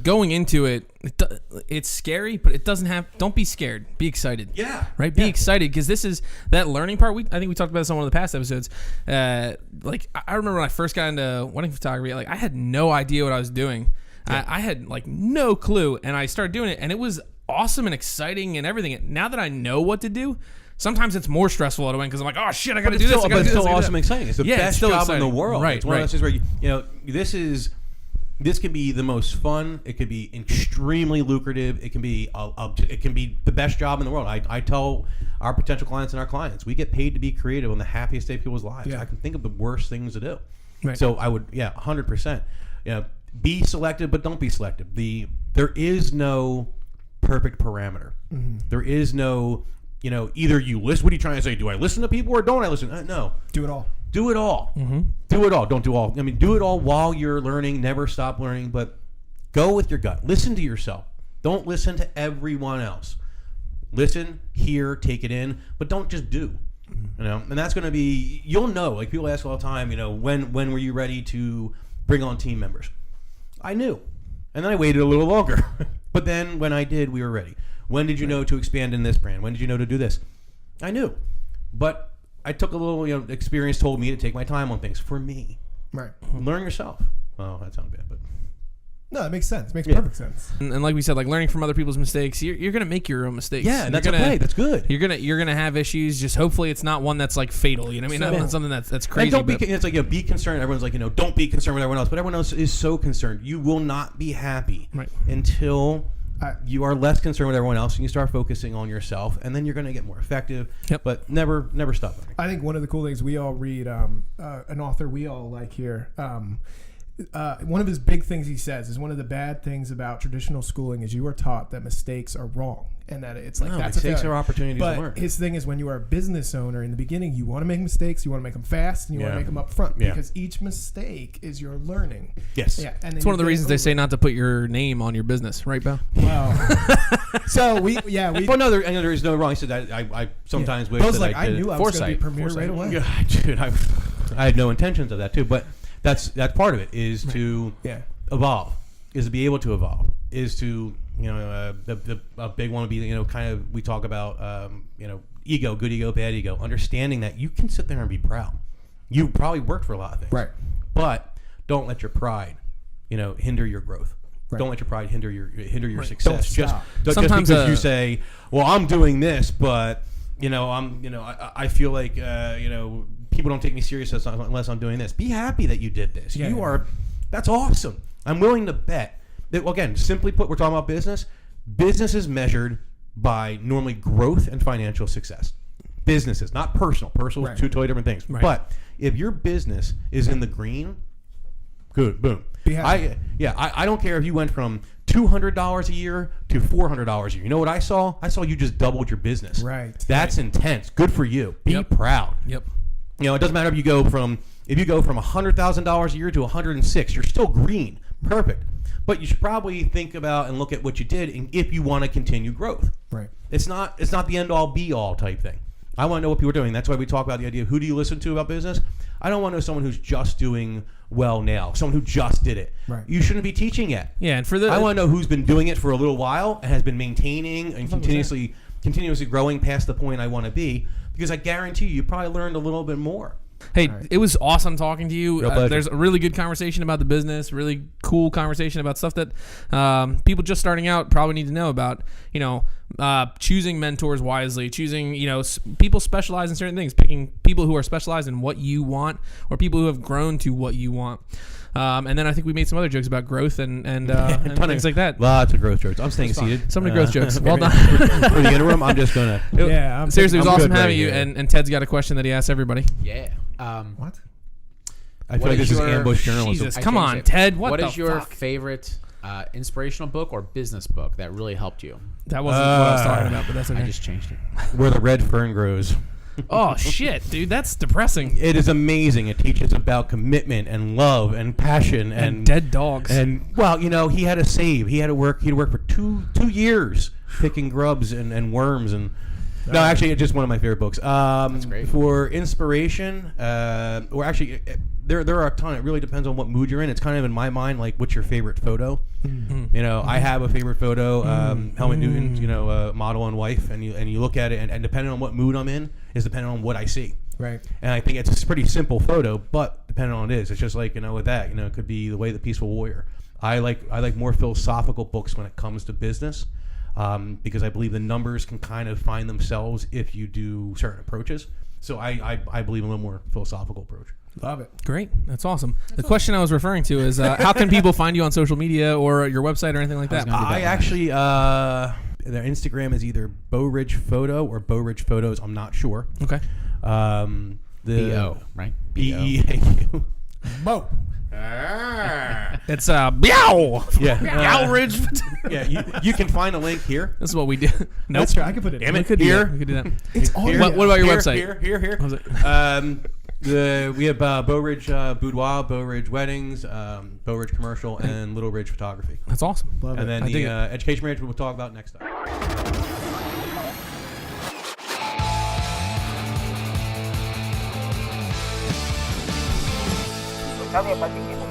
Speaker 4: going into it, it's scary, but it doesn't have. Don't be scared. Be excited.
Speaker 2: Yeah.
Speaker 4: Right. Be excited because this is that learning part. I think we talked about this on one of the past episodes. Like I remember when I first got into wedding photography, like I had no idea what I was doing. Yeah. I had like no clue, and I started doing it, and it was awesome and exciting and everything. And now that I know what to do, sometimes it's more stressful to win because I'm like, oh shit, I got to do this.
Speaker 2: But it's still awesome and exciting. It's the best
Speaker 4: still
Speaker 2: job
Speaker 4: exciting.
Speaker 2: in the world.
Speaker 4: Right.
Speaker 2: It's one of those things where this can be the most fun. It could be extremely lucrative. It can be the best job in the world. I tell our potential clients and our clients, we get paid to be creative on the happiest day of people's lives.
Speaker 3: Yeah.
Speaker 2: I can think of the worst things to do.
Speaker 3: Right.
Speaker 2: So I would, 100%. Be selective, but don't be selective. There is no perfect parameter. Mm-hmm. There is no, either you listen. What are you trying to say? Do I listen to people or don't I listen? No.
Speaker 3: Do it all.
Speaker 2: Do it all.
Speaker 4: Mm-hmm.
Speaker 2: Do it all. Don't do all. I mean, do it all while you're learning. Never stop learning, but go with your gut. Listen to yourself. Don't listen to everyone else. Listen, hear, take it in, but don't just do. And that's going to be, you'll know. Like people ask all the time, when were you ready to bring on team members? I knew. And then I waited a little longer. But then when I did, we were ready. When did you know to expand in this brand? When did you know to do this? I knew. But I took a little, experience told me to take my time on things for me.
Speaker 3: Right.
Speaker 2: Learn yourself. Oh, that sounds bad, but
Speaker 3: No, it makes sense. It makes perfect sense.
Speaker 4: And like we said, like learning from other people's mistakes, you're gonna make your own mistakes.
Speaker 2: yeah, and that's okay. That's good.
Speaker 4: You're gonna have issues. Just hopefully it's not one that's like fatal. You know what I mean? Not something that's crazy.
Speaker 2: And don't be. It's like be concerned. Everyone's like don't be concerned with everyone else, but everyone else is so concerned. You will not be happy until you are less concerned with everyone else and you start focusing on yourself, and then you're going to get more effective.
Speaker 4: Yep.
Speaker 2: But never stop learning.
Speaker 3: I think one of the cool things we all read, an author we all like here. One of his big things he says is one of the bad things about traditional schooling is you are taught that mistakes are wrong and that it's like that's
Speaker 2: mistakes
Speaker 3: are
Speaker 2: opportunities
Speaker 3: but
Speaker 2: to learn.
Speaker 3: His thing is when you are a business owner in the beginning, you want to make mistakes, you want to make them fast, and you want to make them up front because each mistake is your learning.
Speaker 2: Yes.
Speaker 3: Yeah. And
Speaker 4: it's one of the reasons they say not to put your name on your business, right, Beau?
Speaker 3: Wow. So we.
Speaker 2: Well, no, there is no wrong. He said I sometimes wish
Speaker 3: Beau's
Speaker 2: that
Speaker 3: like
Speaker 2: I did.
Speaker 3: I knew I was going to be premier right away.
Speaker 2: Yeah, dude, I had no intentions of that too, but that's part of it is to evolve, is to be able to evolve, is to a big one would be kind of we talk about ego, good ego, bad ego, understanding that you can sit there and be proud. You probably worked for a lot of things,
Speaker 3: Right?
Speaker 2: But don't let your pride hinder your growth. Right. Don't let your pride hinder your success.
Speaker 3: Don't stop.
Speaker 2: Just because you say, well, I'm doing this, but I feel like people don't take me serious unless I'm doing this. Be happy that you did this.
Speaker 3: Yeah.
Speaker 2: That's awesome. I'm willing to bet that, well, again, simply put, we're talking about business. Business is measured by normally growth and financial success. Businesses, not personal. Personal is two totally different things.
Speaker 4: Right.
Speaker 2: But if your business is in the green, good, boom. I don't care if you went from $200 a year to $400 a year. You know what I saw? I saw you just doubled your business.
Speaker 3: Right.
Speaker 2: That's intense. Good for you. Be proud.
Speaker 4: Yep.
Speaker 2: You know, it doesn't matter if you go from $100,000 a year to 106. You're still green. Perfect. But you should probably think about and look at what you did, and if you want to continue growth.
Speaker 3: Right.
Speaker 2: It's not the end all be all type thing. I want to know what people are doing. That's why we talk about the idea of who do you listen to about business. I don't want to know someone who's just doing well now, someone who just did it.
Speaker 3: Right.
Speaker 2: You shouldn't be teaching yet.
Speaker 4: Yeah, and
Speaker 2: I want to know who's been doing it for a little while and has been maintaining and continuously growing past the point I want to be, because I guarantee you probably learned a little bit more.
Speaker 4: Hey, it was awesome talking to you.
Speaker 2: Real
Speaker 4: There's a really good conversation about the business, really cool conversation about stuff that people just starting out probably need to know about. You know, choosing mentors wisely, choosing, people specialize in certain things, picking people who are specialized in what you want or people who have grown to what you want. And then I think we made some other jokes about growth and things like that.
Speaker 2: Lots of growth jokes. I'm staying seated.
Speaker 4: So many growth jokes. Well done.
Speaker 2: For the interim, I'm just going to...
Speaker 4: Seriously, it was
Speaker 2: I'm
Speaker 4: awesome
Speaker 2: good
Speaker 4: having
Speaker 2: right
Speaker 4: you.
Speaker 2: here.
Speaker 4: And Ted's got a question that he asks everybody.
Speaker 1: Yeah.
Speaker 3: What?
Speaker 2: I feel like this is ambush journalism.
Speaker 4: Jesus,
Speaker 1: I
Speaker 4: come
Speaker 1: changed
Speaker 4: on,
Speaker 1: it.
Speaker 4: Ted.
Speaker 1: What is your
Speaker 4: fuck?
Speaker 1: favorite inspirational book or business book that really helped you?
Speaker 4: That wasn't what I was talking about, but that's okay.
Speaker 1: I just changed it.
Speaker 2: Where the red fern grows.
Speaker 4: Oh, shit, dude. That's depressing.
Speaker 2: It is amazing. It teaches about commitment and love and passion
Speaker 4: And dead dogs.
Speaker 2: And well, he had to save. He had to work. He'd work for two years picking grubs and worms and. No, actually, it's just one of my favorite books.
Speaker 1: That's great.
Speaker 2: For inspiration, or actually, there are a ton. It really depends on what mood you're in. It's kind of in my mind like, what's your favorite photo? Mm-hmm. I have a favorite photo. Helmut Newton's, model and wife, and you look at it, and depending on what mood I'm in, is depending on what I see.
Speaker 3: Right.
Speaker 2: And I think it's a pretty simple photo, but depending on what it is, it's just like with that. It could be The Way of the Peaceful Warrior. I like more philosophical books when it comes to business. Because I believe the numbers can kind of find themselves if you do certain approaches. So I believe in a little more philosophical approach.
Speaker 3: Love it.
Speaker 4: Great. That's awesome. The question I was referring to is how can people find you on social media or your website or anything like that?
Speaker 2: I actually, their Instagram is either Beau Ridge Photo or Beau Ridge Photos. I'm not sure.
Speaker 4: Okay.
Speaker 2: The
Speaker 1: B-O, right?
Speaker 2: B-E-A-U.
Speaker 3: Beau.
Speaker 4: It's Meow.
Speaker 2: Yeah.
Speaker 4: Meow Ridge.
Speaker 2: Yeah, you can find a link here.
Speaker 4: This is what we do. Nope.
Speaker 3: That's true. I can put it
Speaker 2: Damn
Speaker 3: in.
Speaker 2: it.
Speaker 4: We could do
Speaker 2: Here.
Speaker 4: that. We could do that.
Speaker 3: It's all
Speaker 2: Here.
Speaker 4: What about your
Speaker 2: Here,
Speaker 4: website?
Speaker 2: Here.
Speaker 4: How's it?
Speaker 2: We have Beau Ridge Boudoir, Beau Ridge Weddings, Beau Ridge Commercial, and Little Ridge Photography.
Speaker 4: That's awesome.
Speaker 3: Love
Speaker 2: And
Speaker 3: it.
Speaker 2: then
Speaker 4: I dig it.
Speaker 2: education marriage we'll talk about next time.
Speaker 5: Kami pag-iingat.